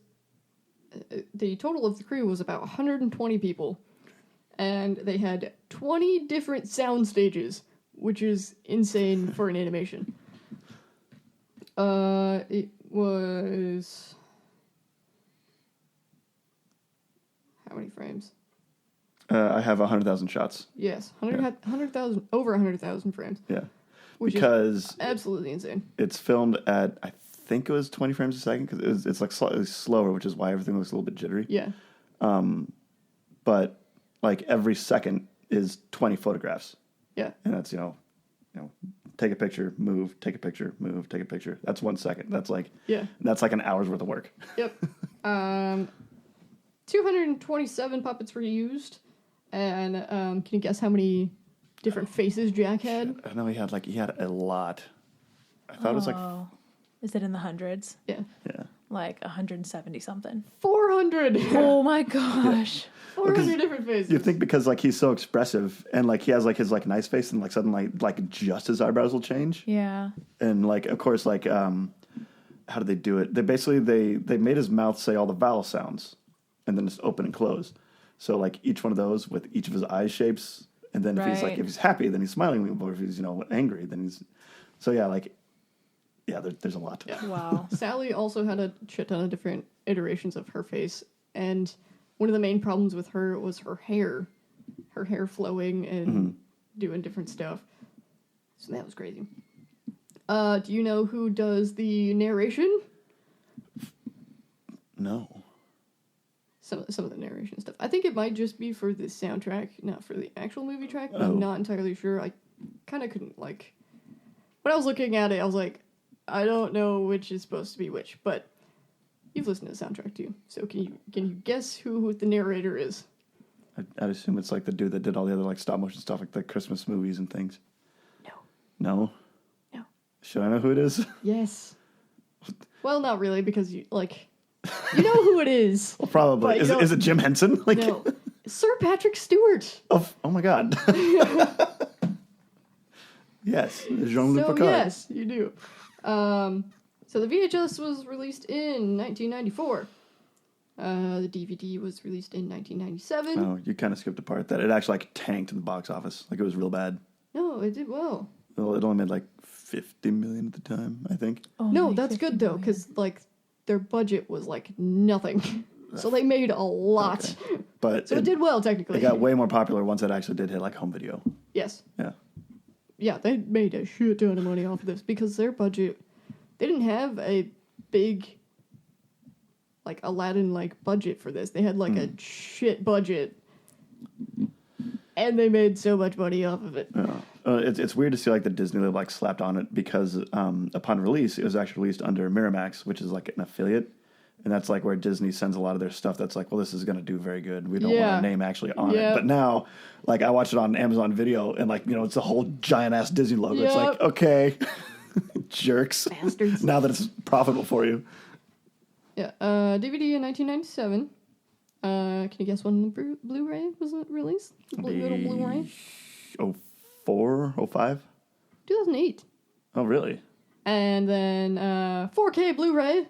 the total of the crew was about 120 people, and they had 20 different sound stages, which is insane for an animation. It was how many frames? I have 100,000 shots. Yes, 100,000 over 100,000 frames. Yeah, which because is absolutely insane. It's filmed at I think it was 20 frames a second because it's like slightly slower, which is why everything looks a little bit jittery. Yeah. But like every second is 20 photographs. Yeah. And that's take a picture, move, take a picture, move, take a picture. That's 1 second. That's like that's like an hour's worth of work. Yep. 227 puppets were used, and can you guess how many different faces Jack had? I know he had a lot. I thought it was like. Is it in the hundreds? Yeah. Yeah. Like 170 something. 400. Oh my gosh. 400 different faces. You think because like he's so expressive and like he has like his like nice face and like suddenly like just his eyebrows will change. Yeah. And like of course like how do they do it? They basically they made his mouth say all the vowel sounds and then just open and close. So like each one of those with each of his eye shapes, and then if he's happy then he's smiling, or if he's angry then he's there's a lot. Yeah. Wow. Sally also had a shit ton of different iterations of her face, and one of the main problems with her was her hair flowing and doing different stuff. So that was crazy. Do you know who does the narration? No. Some of the narration stuff. I think it might just be for the soundtrack, not for the actual movie track. But I'm not entirely sure. I kind of couldn't when I was looking at it, I was like, I don't know which is supposed to be which, but you've listened to the soundtrack too. So can you guess who the narrator is? I'd assume it's like the dude that did all the other like stop motion stuff, like the Christmas movies and things. No. Should I know who it is? Yes. Well, not really, because you know who it is. Well, probably. Is it Jim Henson? No. Sir Patrick Stewart. Oh my God. Yes, Jean-Luc Picard. Yes, you do. So the VHS was released in 1994. The DVD was released in 1997. Oh, you kind of skipped a part that it actually tanked in the box office. It was real bad. No, it did well. Well, it only made $50 million at the time, I think. No, that's good though, because their budget was nothing, so they made a lot. Okay. But so it did well technically. It got way more popular once it actually did hit home video. Yes. Yeah. Yeah, they made a shit ton of money off of this because their budget, they didn't have a big Aladdin budget for this. They had a shit budget, and they made so much money off of it. It's weird to see like the Disney label like slapped on it because upon release, it was actually released under Miramax, which is like an affiliate. And that's like where Disney sends a lot of their stuff that's like, well, this is going to do very good. We don't want our name actually on it. But now, like, I watched it on Amazon Video and, like, it's a whole giant-ass Disney logo. It's like, okay, jerks. Bastards. Now that it's profitable for you. Yeah, DVD in 1997. Can you guess when the Blu-ray was released? The little Blu-ray? 04, 05? 2008. Oh, really? And then 4K Blu-ray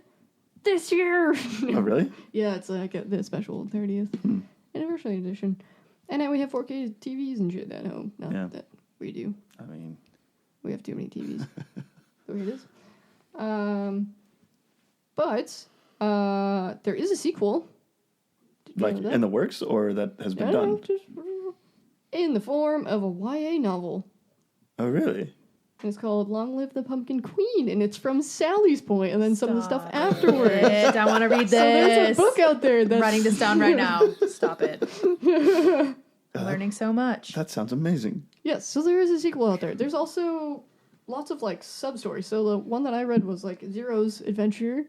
this year. Oh, really? Yeah, it's like the special 30th anniversary edition. And then we have 4K TVs and shit at home. Not that we do. I mean... We have too many TVs. The way it is. But there is a sequel. Like in the works, or that has been done? Just in the form of a YA novel. Oh, really? And it's called Long Live the Pumpkin Queen, and it's from Sally's Point, and then some of the stuff afterwards. I want to read this. So there's a book out there that's... I'm writing this down right now. Stop it. I'm learning so much. That sounds amazing. Yes, so there is a sequel out there. There's also lots of, like, sub-stories. So the one that I read was, like, Zero's Adventure.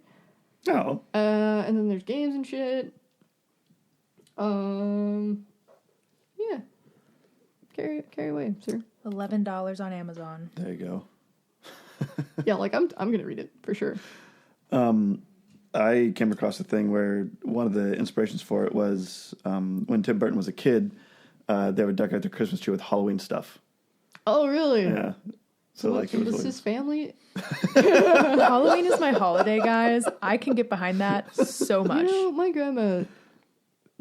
Oh. And then there's games and shit. Yeah. Carry away, sir. $11 on Amazon. There you go. Yeah, like I'm gonna read it for sure. I came across a thing where one of the inspirations for it was when Tim Burton was a kid, they would decorate their Christmas tree with Halloween stuff. Oh, really? Yeah. So like, it was his family. Halloween is my holiday, guys. I can get behind that so much. My grandma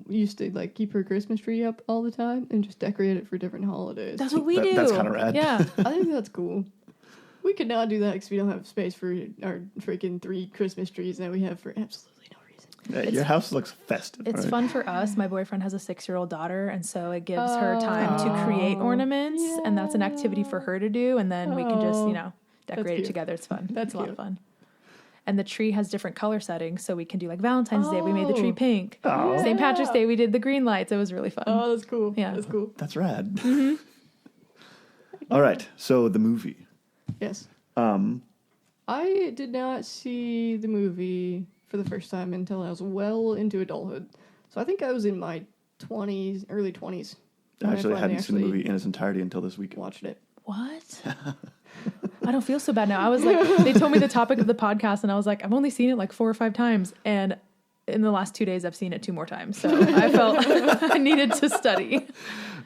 used to like keep her Christmas tree up all the time and just decorate it for different holidays. That's what we do. That's kind of rad. Yeah. I think that's cool. We could not do that because we don't have space for our freaking 3 Christmas trees that we have for absolutely no reason. Yeah, your house looks festive. It's right? fun for us. My boyfriend has a 6-year-old daughter, and so it gives her time to create ornaments, and that's an activity for her to do, and then we can just, decorate it together. It's fun. That's a lot of fun. And the tree has different color settings, so we can do like Valentine's Day. We made the tree pink. Oh. St. Patrick's Day, we did the green lights. It was really fun. Oh, that's cool. Yeah. That's cool. That's rad. Mm-hmm. All right, so the movie. Yes. I did not see the movie for the first time until I was well into adulthood. So I think I was in my 20s, early 20s. I actually hadn't seen the movie in its entirety until this weekend. Watched it. What? I don't feel so bad now. I was like, they told me the topic of the podcast, and I was like, I've only seen it like 4 or 5 times. And in the last 2 days, I've seen it 2 more times. So I felt I needed to study.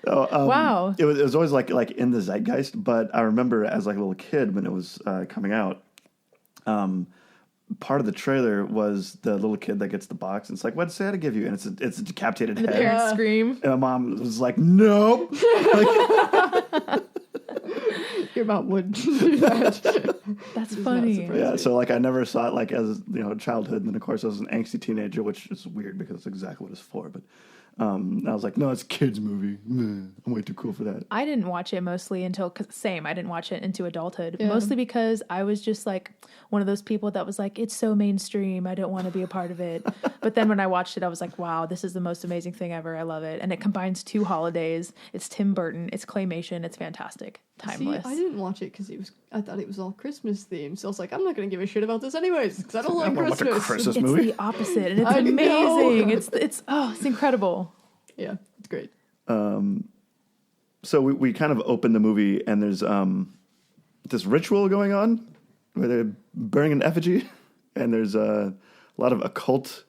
Wow. It was always like in the zeitgeist, but I remember as like a little kid when it was coming out, part of the trailer was the little kid that gets the box, and it's like, what'd Santa give you? And it's a decapitated head. The parents scream. And my mom was like, nope. Your mom would do that. That's funny. Yeah, so like I never saw it like as childhood, and then of course I was an angsty teenager, which is weird because it's exactly what it's for. But I was like, no, it's a kids movie. I'm way too cool for that. I didn't watch it mostly until I didn't watch it into adulthood. Yeah. Mostly because I was just like one of those people that was like, it's so mainstream, I don't want to be a part of it. But then when I watched it, I was like, wow, this is the most amazing thing ever. I love it. And it combines 2 holidays. It's Tim Burton. It's claymation. It's fantastic. Timeless. See, I didn't watch it because I thought it was all Christmas themed. So I was like, I'm not going to give a shit about this anyways because I don't like Christmas. It's movie. the opposite, and it's amazing. It's incredible. Yeah, it's great. So we kind of open the movie, and there's this ritual going on where they're burning an effigy, and there's a lot of occult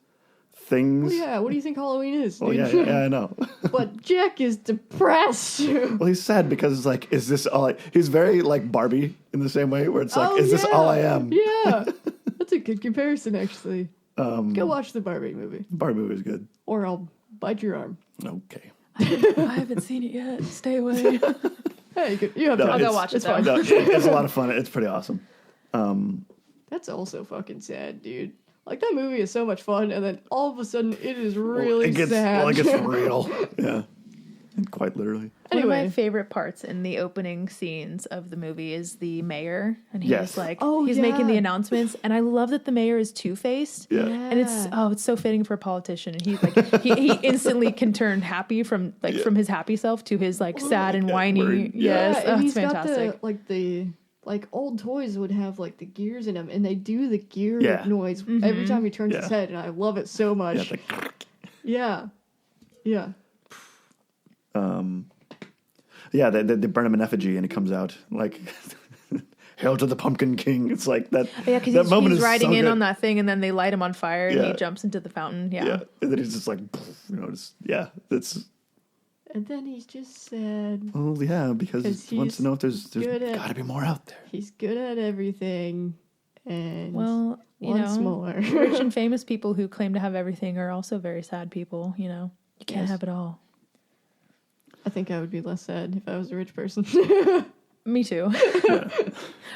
things. Well, yeah, what do you think Halloween is? Oh, dude? yeah, I know. But Jack is depressed. Well, he's sad because it's like, is this all he's very like Barbie in the same way where it's like, is this all I am? Yeah, that's a good comparison, actually. Go watch the Barbie movie. Barbie movie is good. Or I'll bite your arm. Okay. I haven't seen it yet. Stay away. Hey, you have to. I'll go watch it. It's fine. No, it's a lot of fun. It's pretty awesome. That's also fucking sad, dude. Like, that movie is so much fun, and then all of a sudden, it is really it gets, sad. Well, it gets real. Yeah. Quite literally. One of my Anyway. favorite parts in the opening scenes of the movie is the mayor, and he's Yes. like, Oh, he's yeah. making the announcements, and I love that the mayor is two-faced, Yeah. and it's so fitting for a politician. And he's like, he instantly can turn happy from his happy self to his like sad and whiny. worried. Yes, and it's he's fantastic. got the old toys would have like the gears in them, and they do the gear Yeah. noise every time he turns his Yeah. head, and I love it so much. Yeah, it's like, Yeah. yeah, they burn him in effigy, and it comes out like, "Hail to the Pumpkin King." It's like that. Yeah, because that moment he's is riding so in good. on that thing, and then they light him on fire, and he Yeah. jumps into the fountain. Yeah. Yeah, and then he's just like, it's. And then he's just sad. Well, yeah, because 'Cause he wants to he's know if there's good at- got to be more out there. He's good at everything, and Well, you once know, more. rich and famous people who claim to have everything are also very sad people. You know, you can't Yes. have it all. I think I would be less sad if I was a rich person. Me too.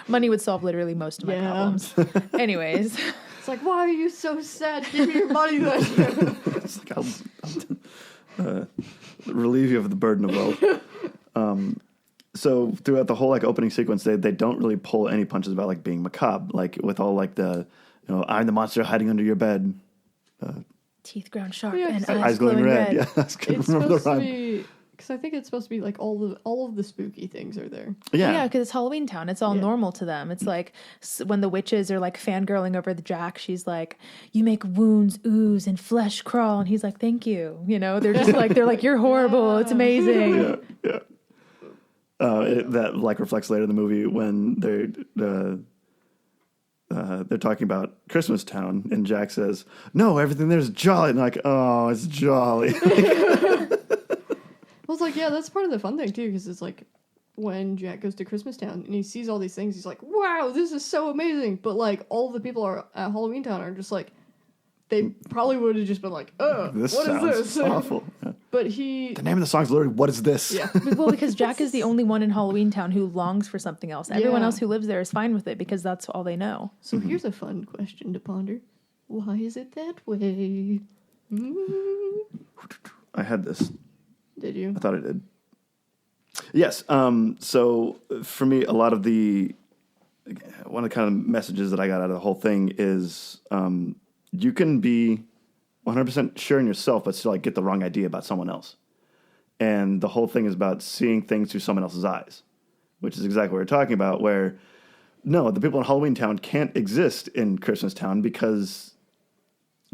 Money would solve literally most of my Yeah. problems. Anyways, It's like, why are you so sad? Give me your money then. It's like I'll relieve you of the burden of wealth. So throughout the whole like opening sequence, they don't really pull any punches about like being macabre, like with all like the, I'm the monster hiding under your bed, teeth ground sharp Yeah, and 'cause eyes eyes glowing glowing red. red. Yeah, I couldn't It's remember the supposed to rhyme. be, because I think it's supposed to be like all of the spooky things are there. Yeah, because it's Halloween Town. It's all Yeah. normal to them. It's like when the witches are like fangirling over the Jack, she's like, "You make wounds ooze and flesh crawl," and he's like, "Thank you." They're just like "You're horrible. It's amazing." Yeah. That like reflects later in the movie when they're talking about Christmas Town, and Jack says, "No, everything there's jolly." And like, oh, it's jolly. I was like, yeah, that's part of the fun thing too, because it's like when Jack goes to Christmas Town and he sees all these things, he's like, wow, this is so amazing. But like all the people are at Halloween Town are just like, they probably would have just been like, This what sounds is this? awful. Yeah. But he, The name of the song is literally "What Is This?" yeah, Well, because Jack is the only one in Halloween Town who longs for something else. Everyone Yeah. else who lives there is fine with it because that's all they know. So here's a fun question to ponder: why is it that way? I had this. Did you? I thought I did. Yes. So for me, a lot of one of the kind of messages that I got out of the whole thing is you can be 100% sure in yourself, but still like get the wrong idea about someone else. And the whole thing is about seeing things through someone else's eyes, which is exactly what we're talking about. Where no, the people in Halloween Town can't exist in Christmas Town because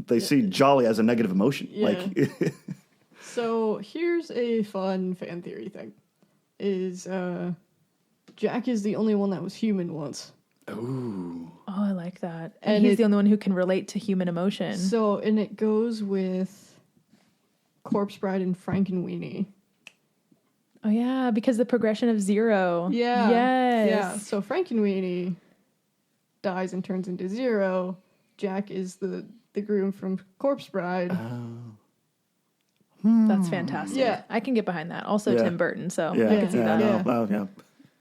they see jolly as a negative emotion. Yeah. Like, So here's a fun fan theory thing: is Jack is the only one that was human once. ooh, Oh, I like that. And And he's it- the only one who can relate to human emotion. So, and it goes with Corpse Bride and Frankenweenie. Oh yeah, because the progression of 0. Yeah. Yes. Yeah. So Frankenweenie dies and turns into 0. Jack is the groom from Corpse Bride. That's fantastic. Yeah. I can get behind that. Also Yeah. Tim Burton, so yeah, I can see yeah, that. I know. Yeah. Well, yeah.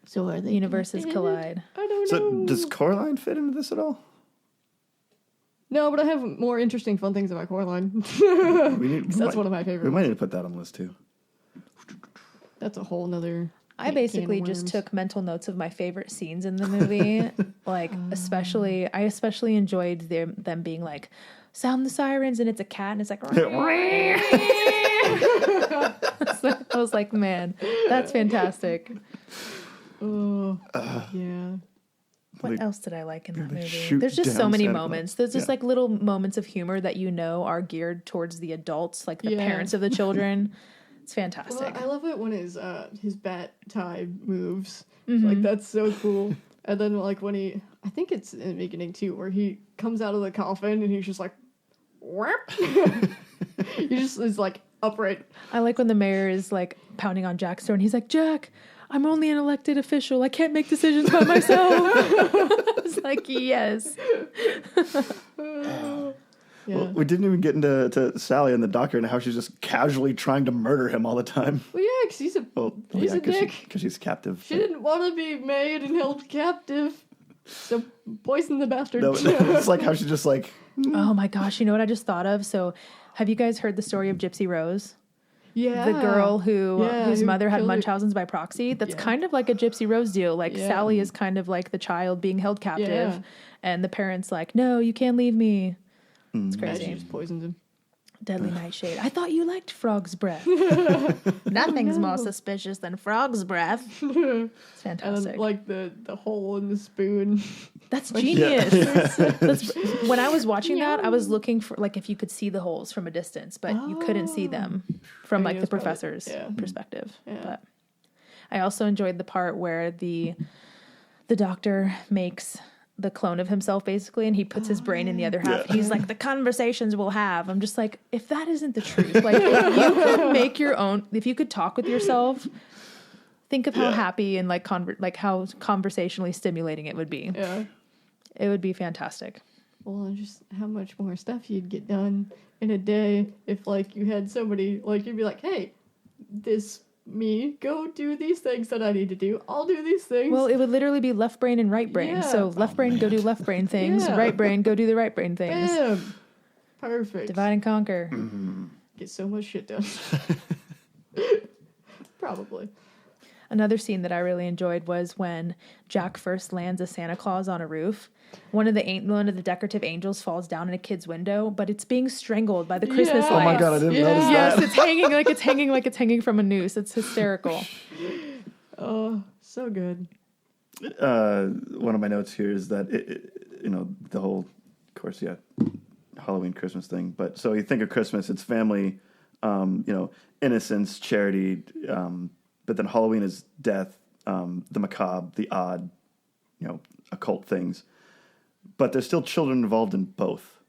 So are they Universes connected? collide. I don't So know. does Coraline fit into this at all? No, but I have more interesting fun things about Coraline. That's one of my We favorites. might need to put that on the list too. That's a whole nother. I basically just took mental notes of my favorite scenes in the movie. Like, I especially enjoyed them being like, sound the sirens, and it's a cat, and it's like, I was like, man, that's fantastic. Oh, yeah. What They- else did I like in that they movie? shoot There's just so down many Santa moments. Claus. There's just Yeah. like little moments of humor that are geared towards the adults, like the Yeah. parents of the children. It's Well, fantastic. I love it when his bat tie moves. Mm-hmm. Like that's so cool. And then like when I think it's in the beginning too, where he comes out of the coffin and he's just like, whoop. He just is like upright. I like when the mayor is like pounding on Jack's door and he's like, Jack, I'm only an elected official. I can't make decisions by myself. It's like, yes. Yeah. Well, we didn't even get into to Sally and the doctor and how she's just casually trying to murder him all the time. Well, yeah, because he's a Yeah, dick. because she's captive. She didn't want to be made and held captive, so poison the bastard. No, it's like how she just like Oh my gosh. You know what I just thought of? So have you guys heard the story of Gypsy Rose? the girl whose mother had killed her. Munchausen's by proxy. That's kind of like a Gypsy Rose deal. Like Sally is kind of like the child being held captive, and the parents like, no, you can't leave me. It's crazy. She just poisoned him. Deadly Nightshade. I thought you liked frog's breath. Nothing's more suspicious than frog's breath. It's fantastic. And like the hole in the spoon. That's genius. That's, when I was watching that, I was looking for like if you could see the holes from a distance, but you couldn't see them from like the professor's perspective. Yeah. But I also enjoyed the part where the doctor makes the clone of himself basically, and he puts his brain in the other half. He's like, the conversations we'll have. I'm just like, if that isn't the truth, like if you could make your own, if you could talk with yourself, think of how happy and like how conversationally stimulating it would be. Yeah, it would be fantastic. Well, just how much more stuff you'd get done in a day if like you had somebody like you'd be like, hey, go do these things that I need to do. I'll do these things. Well, it would literally be left brain and right brain. Yeah. So left brain, go do left brain things. Yeah. Right brain, go do the right brain things. Bam. Perfect. Divide and conquer. Mm-hmm. Get so much shit done. Probably. Another scene that I really enjoyed was when Jack first lands a Santa Claus on a roof. One of the decorative angels falls down in a kid's window, but it's being strangled by the Christmas lights. Oh my god, I didn't notice that. Yes, it's hanging from a noose. It's hysterical. Oh, so good. One of my notes here is that the whole, of course, Halloween, Christmas thing. But so you think of Christmas, it's family, innocence, charity. But then Halloween is death, the macabre, the odd, occult things. But there's still children involved in both.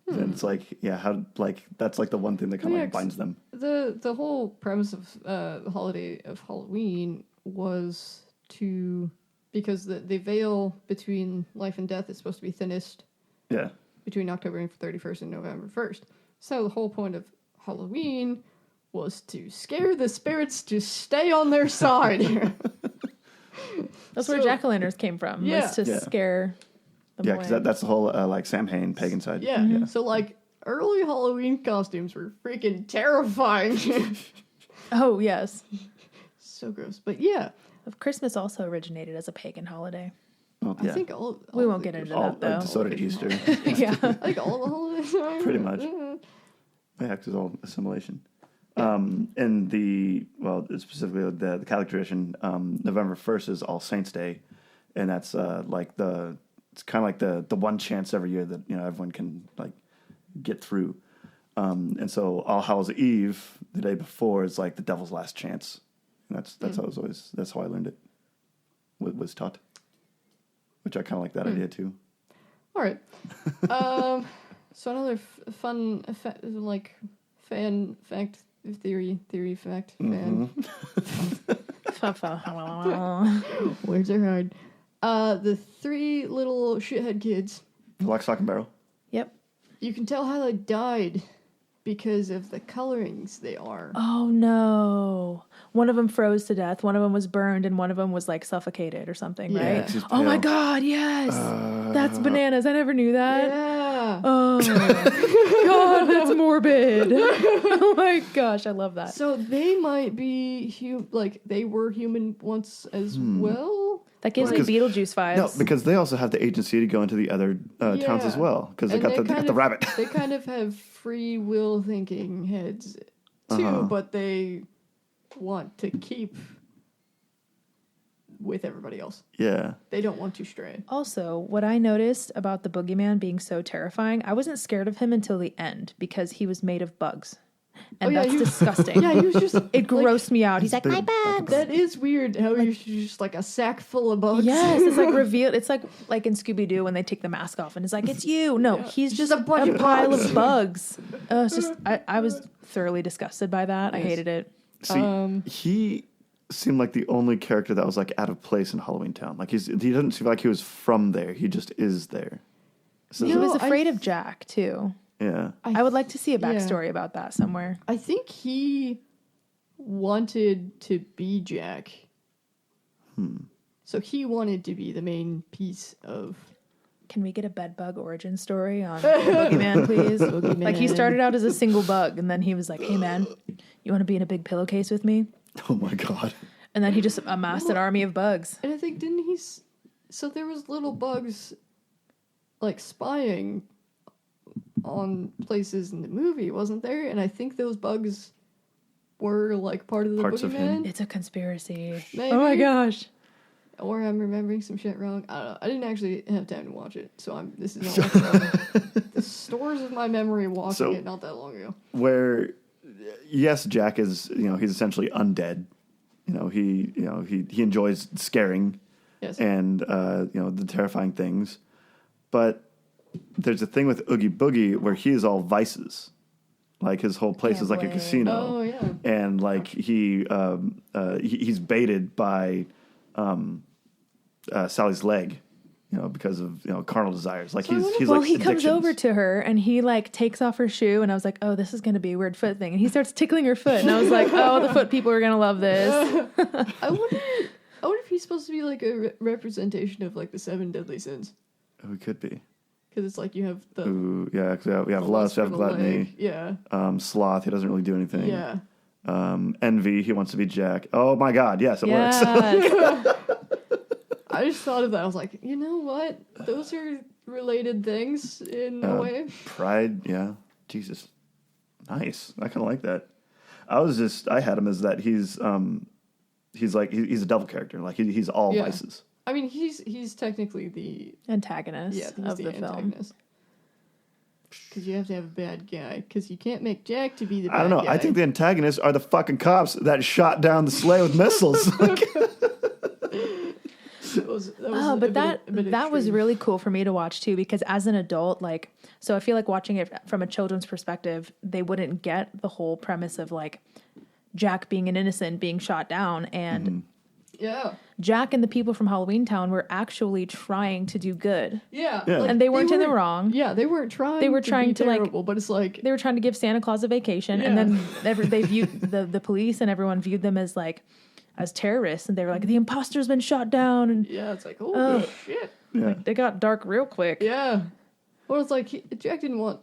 And it's like, that's like the one thing that kind of binds them. The whole premise of the holiday of Halloween was because the veil between life and death is supposed to be thinnest. Yeah. Between October 31st and November 1st. So the whole point of Halloween was to scare the spirits to stay on their side. That's where jack-o'-lanterns came from. Was to scare them away. Because that's the whole Samhain pagan side. Yeah. Mm-hmm. So like early Halloween costumes were freaking terrifying. Oh yes. So gross, but yeah. Christmas also originated as a pagan holiday. Well, yeah. I think we won't get into that though. So did Easter. Yeah, I think all the holidays are. Pretty much. Yeah, it's all assimilation. And specifically the Catholic tradition, November 1st is All Saints Day, and that's it's kind of like the one chance every year that everyone can like get through. And so All Hallows Eve, the day before, is like the devil's last chance. And that's how I learned it. Was taught, which I kind of like that idea too. All right. So another fun effect, like fan fact. Theory fact. Fan. Words are hard. The three little shithead kids. Lock, stock, and barrel. Yep. You can tell how they died because of the colorings they are. Oh no. One of them froze to death, one of them was burned, and one of them was like suffocated or something, right? Oh my god, yes. That's bananas. I never knew that. Yeah. Oh god, that's morbid. Oh my gosh, I love that. So they might be they were human once as well. That gives me Beetlejuice vibes. No, because they also have the agency to go into the other towns as well. Because they got the rabbit. They kind of have free will thinking heads too, but they want to keep with everybody else. Yeah. They don't want to stray. Also, what I noticed about the boogeyman being so terrifying, I wasn't scared of him until the end because he was made of bugs. And that's disgusting. Yeah, he was just... It grossed me out. He's like, my bugs! That is weird, how you're just like a sack full of bugs. Yes, it's like revealed. It's like in Scooby-Doo when they take the mask off and it's like, it's you. No, he's just a pile of bugs. It's just, I was thoroughly disgusted by that. Yes. I hated it. See, he seemed like the only character that was like out of place in Halloween Town. Like he doesn't seem like he was from there. He just is there. So he was afraid of Jack too. Yeah. I would like to see a backstory about that somewhere. I think he wanted to be Jack. So he wanted to be the main piece of can we get a bed bug origin story on Boogeyman, please? Boogeyman. Like, he started out as a single bug, and then he was like, hey, man, you want to be in a big pillowcase with me? Oh, my God. And then he just amassed an army of bugs. And I think, didn't he... So there was little bugs, like, spying on places in the movie, wasn't there? And I think those bugs were, like, part of the Parts of him. Boogeyman. It's a conspiracy. Maybe. Oh, my gosh. Or I'm remembering some shit wrong. I don't know. I didn't actually have time to watch it, so this is all the stores of my memory watching it not that long ago. Where, yes, Jack is, he's essentially undead. He enjoys scaring, Yes. and the terrifying things, but there's a thing with Oogie Boogie where he is all vices. Like, his whole place is like a casino. Oh, yeah. And like he's baited by Sally's leg, because of carnal desires. Like, he's Well, like he comes addictions. over to her and he like takes off her shoe, and I was like, oh, this is gonna be a weird foot thing. And he starts tickling her foot, and I was like, oh, the foot people are gonna love this. I wonder if he's supposed to be like a representation of like the 7 deadly sins. Oh, it could be. Because it's like you have the Ooh, yeah, 'cause we have the lust, we for have the gluttony. leg. Yeah. Sloth, he doesn't really do anything. Yeah. Envy, he wants to be Jack. Oh my God, yes, it works. Yes. I just thought of that. I was like, you know what? Those are related things in a way. Pride, yeah. Jesus. Nice. I kind of like that. I had him as that he's a devil character. Like, he's all Yeah. vices. I mean, he's technically the Antagonist he's of the film. antagonist. Because you have to have a bad guy. Because you can't make Jack to be the bad I don't know. guy. I think the antagonists are the fucking cops that shot down the sleigh with missiles. Like, That was really cool for me to watch too, because as an adult, like, so I feel like watching it from a children's perspective, they wouldn't get the whole premise of like Jack being an innocent, being shot down, and Yeah. Jack and the people from Halloween Town were actually trying to do good. Yeah. Yeah. And they weren't in the wrong. Yeah, they weren't trying. They were to trying be to, like- terrible, but it's like They were trying to give Santa Claus a vacation, and Yeah. then they viewed the police and everyone viewed them as like as terrorists, and they were like, the imposter's been shot down, and yeah, it's like oh shit. yeah. they got dark real quick. Yeah. Well, it's like Jack didn't want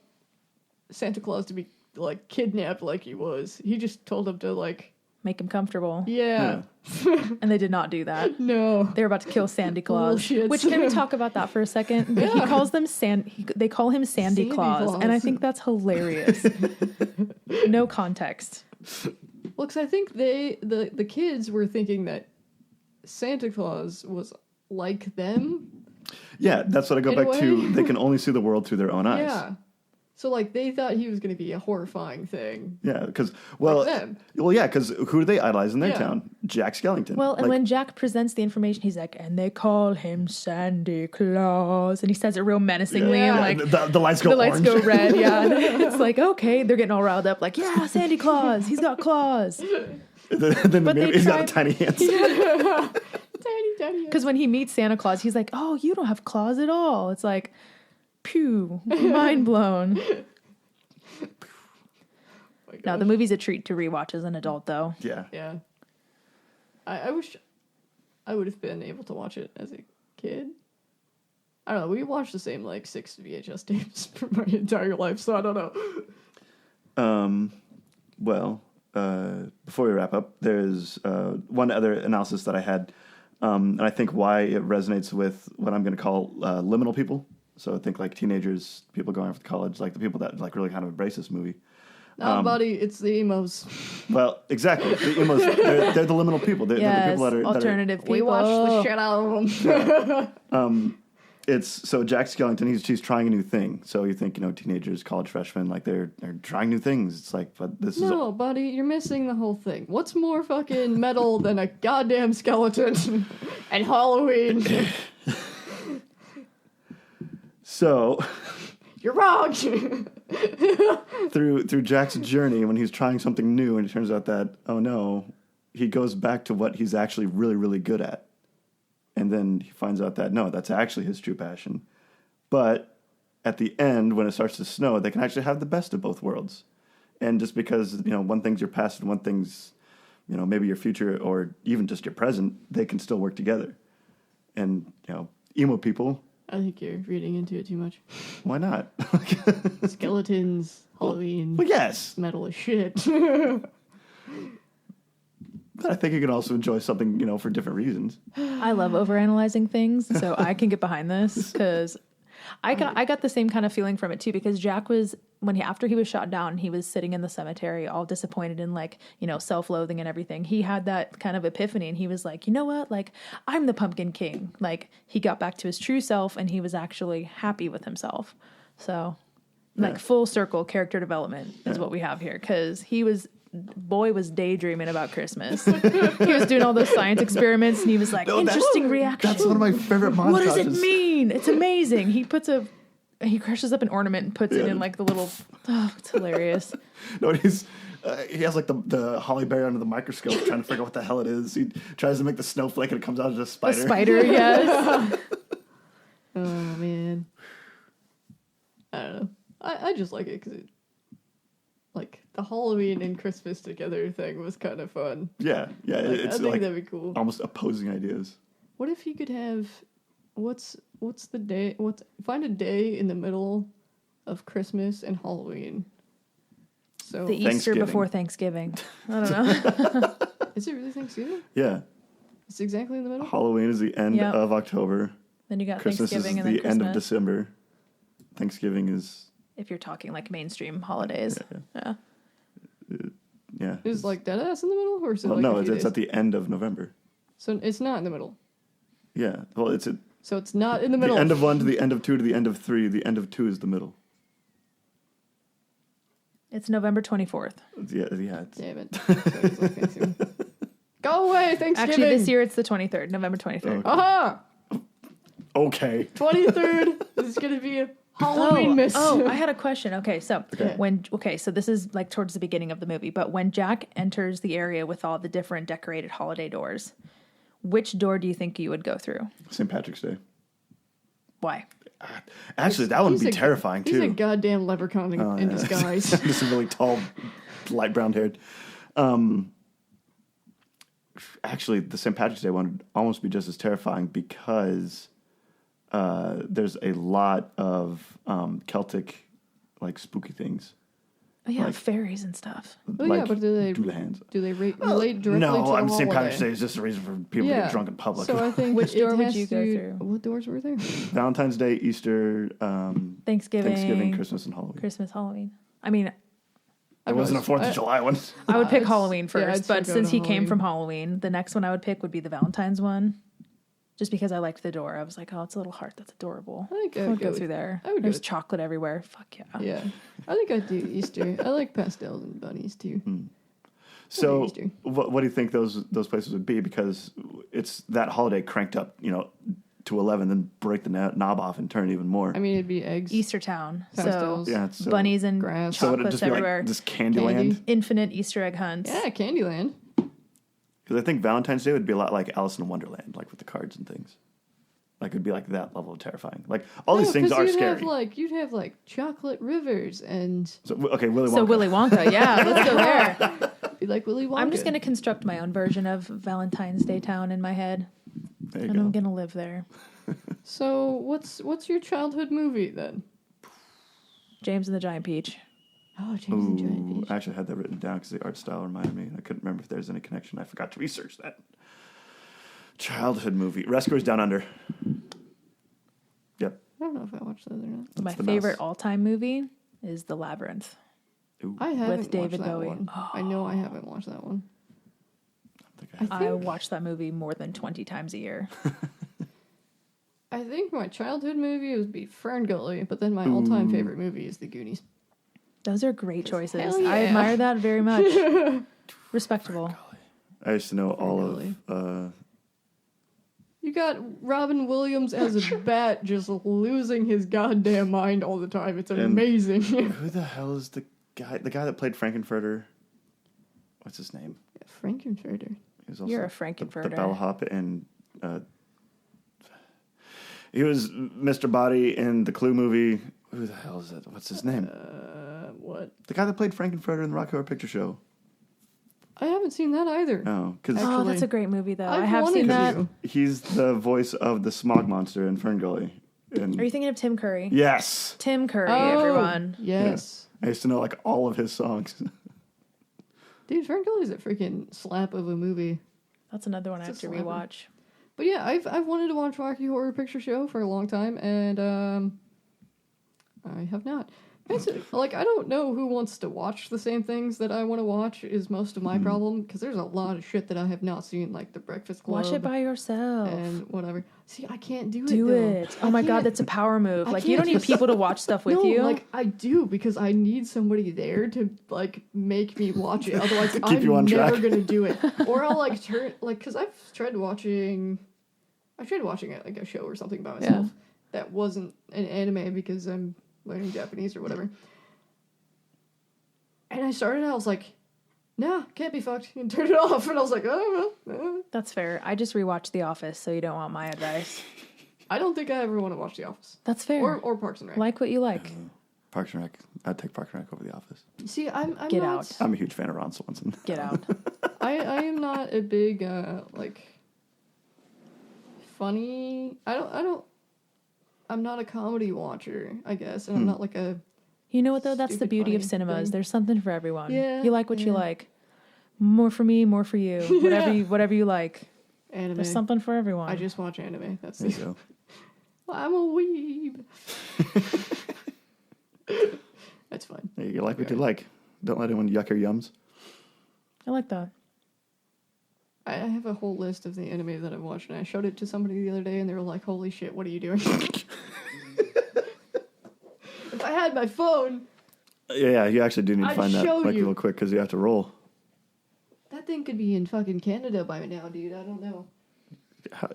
Santa Claus to be like kidnapped like he was. He just told him to like Make him comfortable. yeah. And they did not do that. No. They were about to kill Sandy Claus. Bullshit. Which, can we talk about that for a second? He calls them they call him Sandy Claus, and I think that's hilarious. No context. Well, because I think the kids were thinking that Santa Claus was like them. Yeah, that's what I go In a back to. way. They can only see the world through their own eyes. Yeah. So like they thought he was going to be a horrifying thing. Yeah, because Like them. because who do they idolize in their Yeah. town? Jack Skellington. Well, and Like, when Jack presents the information, he's like, and they call him Sandy Claus. And he says it real menacingly. Yeah. And like, the lights go the lights orange. go red. Yeah. And it's like, okay. They're getting all riled up. Like, yeah, Sandy Claus. He's got claws. then But they he's got tried- tiny hands. Tiny. Because when he meets Santa Claus, he's like, oh, you don't have claws at all. It's like, pew, mind blown. No, the movie's a treat to rewatch as an adult, though. Yeah. Yeah. I wish I would have been able to watch it as a kid. I don't know. We watched the same like 6 VHS tapes for my entire life, so I don't know. Well, before we wrap up, there's one other analysis that I had, and I think why it resonates with what I'm going to call liminal people. So I think like teenagers, people going off to college, like the people that like really kind of embrace this movie. Buddy, it's the emos. Well, exactly. The emos, they're the liminal people. They're the people that are alternative people. We watched the shit out of them. It's so Jack Skellington. He's trying a new thing. So you think teenagers, college freshmen, like they're trying new things. It's like, but this is No, buddy, you're missing the whole thing. What's more fucking metal than a goddamn skeleton and Halloween? so. You're wrong. through Jack's journey when he's trying something new, and it turns out that oh no, he goes back to what he's actually really really good at, and then he finds out that no, that's actually his true passion. But at the end, when it starts to snow, they can actually have the best of both worlds. And just because one thing's your past and one thing's maybe your future or even just your present, they can still work together. And emo people I think you're reading into it too much. Why not? Skeletons, Halloween. Well, yes. Metal as shit. But I think you can also enjoy something, for different reasons. I love overanalyzing things, so I can get behind this because I got the same kind of feeling from it too. Because Jack was after he was shot down, he was sitting in the cemetery, all disappointed and self-loathing and everything. He had that kind of epiphany, and he was like, you know what, I'm the Pumpkin King. He got back to his true self, and he was actually happy with himself. So, full circle character development is what we have here because Boy was daydreaming about Christmas. He was doing all those science experiments, and he was like, interesting reaction. That's one of my favorite montages. What does it mean? It's amazing. He crushes up an ornament and puts it in the little. Oh, it's hilarious. No, he has the holly berry under the microscope, trying to figure out what the hell it is. He tries to make the snowflake, and it comes out as a spider. A spider, yes. Oh man, I don't know. I just like it because it. The Halloween and Christmas together thing was kind of fun. Yeah. I think that'd be cool. Almost opposing ideas. What if you could have, what's the day? Find a day in the middle of Christmas and Halloween. So the Easter before Thanksgiving. I don't know. Is it really Thanksgiving? Yeah. It's exactly in the middle. Halloween is the end of October. Then you got Christmas Thanksgiving is and then the Christmas. end of December. Thanksgiving is. If you're talking mainstream holidays. Yeah. Yeah. Is Deadass in the middle, or is it no, it's at the end of November. So it's not in the middle. Yeah. Well, it's at. So it's not in the middle. The end of 1 to the end of 2 to the end of 3. The end of 2 is the middle. It's November 24th. Yeah. It's... Damn it. Thanksgiving. Go away, Thanksgiving. Actually, this year it's the 23rd, November 23rd. Okay. Aha! Okay. 23rd. This is going to be a Halloween miss. Oh, I had a question. Okay, so so this is towards the beginning of the movie, but when Jack enters the area with all the different decorated holiday doors, which door do you think you would go through? St. Patrick's Day. Why? Actually, that would be terrifying too. He's a goddamn leprechaun in disguise. This is really tall, light brown haired. Actually, the St. Patrick's Day one would almost be just as terrifying because there's a lot of Celtic, spooky things. Oh yeah, fairies and stuff. Oh yeah, but do they Doodlehans. Do they relate directly to the No, St. holiday? Patrick's Day is just a reason for people to get drunk in public. So I think which door would you go through? What doors were there? Valentine's Day, Easter, Thanksgiving, Christmas, and Halloween. Christmas, Halloween. I mean, it wasn't a 4th of July one. I would pick Halloween first, but since he Halloween. came from Halloween, the next one I would pick would be the Valentine's one. Just because I liked the door. I was like, oh, it's a little heart. That's adorable. I think I would go through there. There's chocolate everywhere. Fuck yeah. Yeah. I think I'd do Easter. I like pastels and bunnies too. So what do you think those places would be? Because it's that holiday cranked up, to 11, then break the knob off and turn even more. I mean, it'd be eggs. Easter town. Pastels. So bunnies and grass. So it'd chocolates just be everywhere. like this Candyland. Infinite Easter egg hunts. Yeah, Candyland. Because I think Valentine's Day would be a lot like Alice in Wonderland, with the cards and things. It'd be that level of terrifying. All these things are scary. You'd have chocolate rivers and. So, okay, Willy Wonka. So Willy Wonka, yeah, let's go there. Be like Willy Wonka. I'm just going to construct my own version of Valentine's Day town in my head. There you and go. I'm going to live there. So what's your childhood movie then? James and the Giant Peach. Oh, James and the Giant Peach. I actually had that written down because the art style reminded me. I couldn't remember if there's any connection. I forgot to research that. Childhood movie. Rescuers Down Under. Yep. I don't know if I watched that or not. That's My the favorite mouse. all-time movie is The Labyrinth. Ooh. I haven't With David watched that Bowie. one. I know I haven't watched that one. I watch that movie more than 20 times a year. I think my childhood movie would be Ferngully, but then my all-time favorite movie is The Goonies. Those are great choices. Hell yeah. I admire that very much. Respectable. I used to know all Really? of... You got Robin Williams as a bat just losing his goddamn mind all the time. It's amazing. who the hell is the guy? The guy that played Frankenfurter? What's his name? Frankenfurter. He was also You're a Frankenfurter. The bellhop and... he was Mr. Body in the Clue movie. Who the hell is that? What's his name? What? The guy that played Frankenfurter in the Rocky Horror Picture Show. I haven't seen that either. Oh, because Oh, that's a great movie, though. I've I have seen wanted that. to. he's the voice of the smog monster in Ferngully. And Are you thinking of Tim Curry? yes. Tim Curry, Oh, everyone. Yes. Yeah. I used to know like all of his songs. Dude, Ferngully's a freaking slap of a movie. That's another one I have It's a to slapper. rewatch. But yeah, I've wanted to watch Rocky Horror Picture Show for a long time, and I have not. Like, I don't know who wants to watch the same things that I want to watch is most of my problem, because there's a lot of shit that I have not seen, like The Breakfast Club. Watch it by yourself. And whatever. See, I can't do it, Do though. it. Oh my God, that's a power move. Like, you don't need people to watch stuff with no, you. like, I do, because I need somebody there to, like, make me watch it. Otherwise, I'm you on never track. going to do it. Or I'll, like, because I tried watching like a show or something by myself that wasn't an anime because I'm learning Japanese or whatever. And I started, I was like, nah, can't be fucked. And turned it off. And I was like, oh, well. That's fair. I just rewatched The Office, so you don't want my advice. I don't think I ever want to watch The Office. That's fair. Or Parks and Rec. Like what you like. Parks and Rec. I'd take Parks and Rec over The Office. See, I'm Get not, out. I'm a huge fan of Ron Swanson. Get out. I am not a big, like, funny. I'm not a comedy watcher, I guess. And I'm not like a... You know what, though? That's the Stupid beauty of funny cinemas. thing. There's something for everyone. Yeah, You like what you yeah. like. More for me, more for you. Whatever you like. Anime. There's something for everyone. I just watch anime. That's There the... you go. Well, I'm a weeb. That's fine. Hey, you like what you like. Don't let anyone yuck your yums. I like that. I have a whole list of the anime that I've watched, and I showed it to somebody the other day, and they were like, holy shit, what are you doing? If I had my phone, Yeah, you actually do need to I'd find that show like you. real quick because you have to roll. that thing could be in fucking Canada by now, dude. I don't know.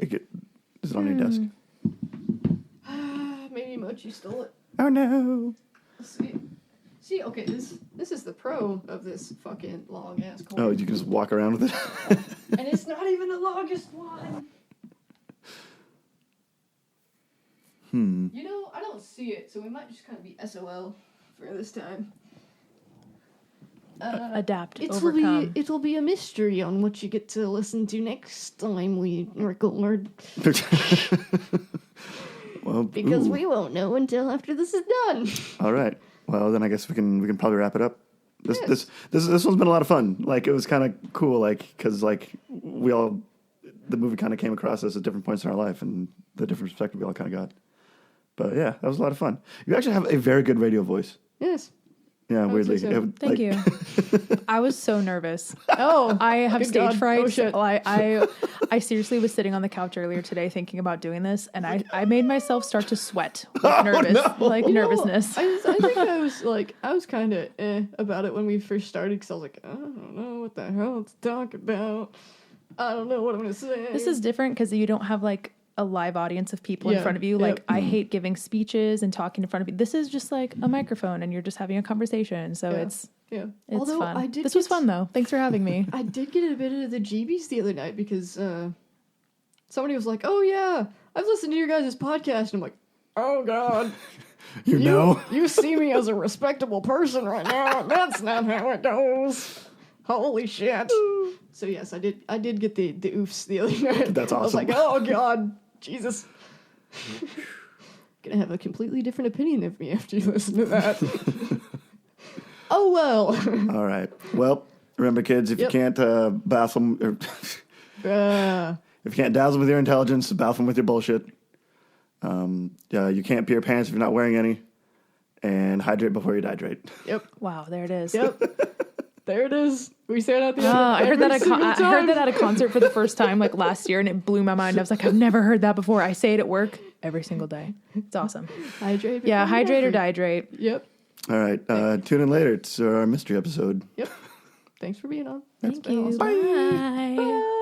Is it on your desk? Maybe Mochi stole it. Oh no! Let's see, okay, this is the pro of this fucking long ass cord. Oh, you can just walk around with it. And it's not even the longest one. You know, I don't see it, so we might just kind of be SOL for this time. Adapt, overcome. It'll be a mystery on what you get to listen to next time we record. Well, Because ooh. we won't know until after this is done. All right. Well, then I guess we can probably wrap it up. This Yes. this one's been a lot of fun. Like, it was kind of cool. Like, because like the movie kind of came across us at different points in our life, and the different perspective we all kind of got. But yeah, that was a lot of fun. You actually have a very good radio voice. Yes. Yeah, would say weirdly. so. Thank you. I was so nervous. Oh, I have good stage God. fright. Oh, shit. I seriously was sitting on the couch earlier today thinking about doing this, and I made myself start to sweat, like nervousness. I think I was kind of about it when we first started, because I was like, I don't know what the hell to talk about. I don't know what I'm going to say. This is different because you don't have like a live audience of people in Yeah, front of you. yep. Like, I hate giving speeches and talking in front of you. This is just like a microphone, and you're just having a conversation. So it's Although fun. This was fun though. Thanks for having me. I did get a bit of the GBs the other night because somebody was like, "Oh yeah, I've listened to your guys' podcast," and I'm like, "Oh God, You know? you see me as a respectable person right now. That's not how it goes. Holy shit!" So yes, I did get the oofs the other night. That's I was awesome. like, "Oh God, Jesus." Gonna have a completely different opinion of me after you listen to that. Oh well. All right. Well, remember, kids, if Yep. you can't baffle them, if you can't dazzle them with your intelligence, baffle them with your bullshit. You can't pee your pants if you're not wearing any, and hydrate before you dehydrate. Yep. Wow, there it is. Yep. There it is. We say it at the end. I heard that every I single heard that time. at a concert for the first time like last year, and it blew my mind. I was like, I've never heard that before. I say it at work every single day. It's awesome. Hydrate. Yeah, before you hydrate or hydrate. dihydrate. Yep. All right. Tune in later. It's our mystery episode. Yep. Thanks for being on. Thank you. Awesome. Bye. Bye.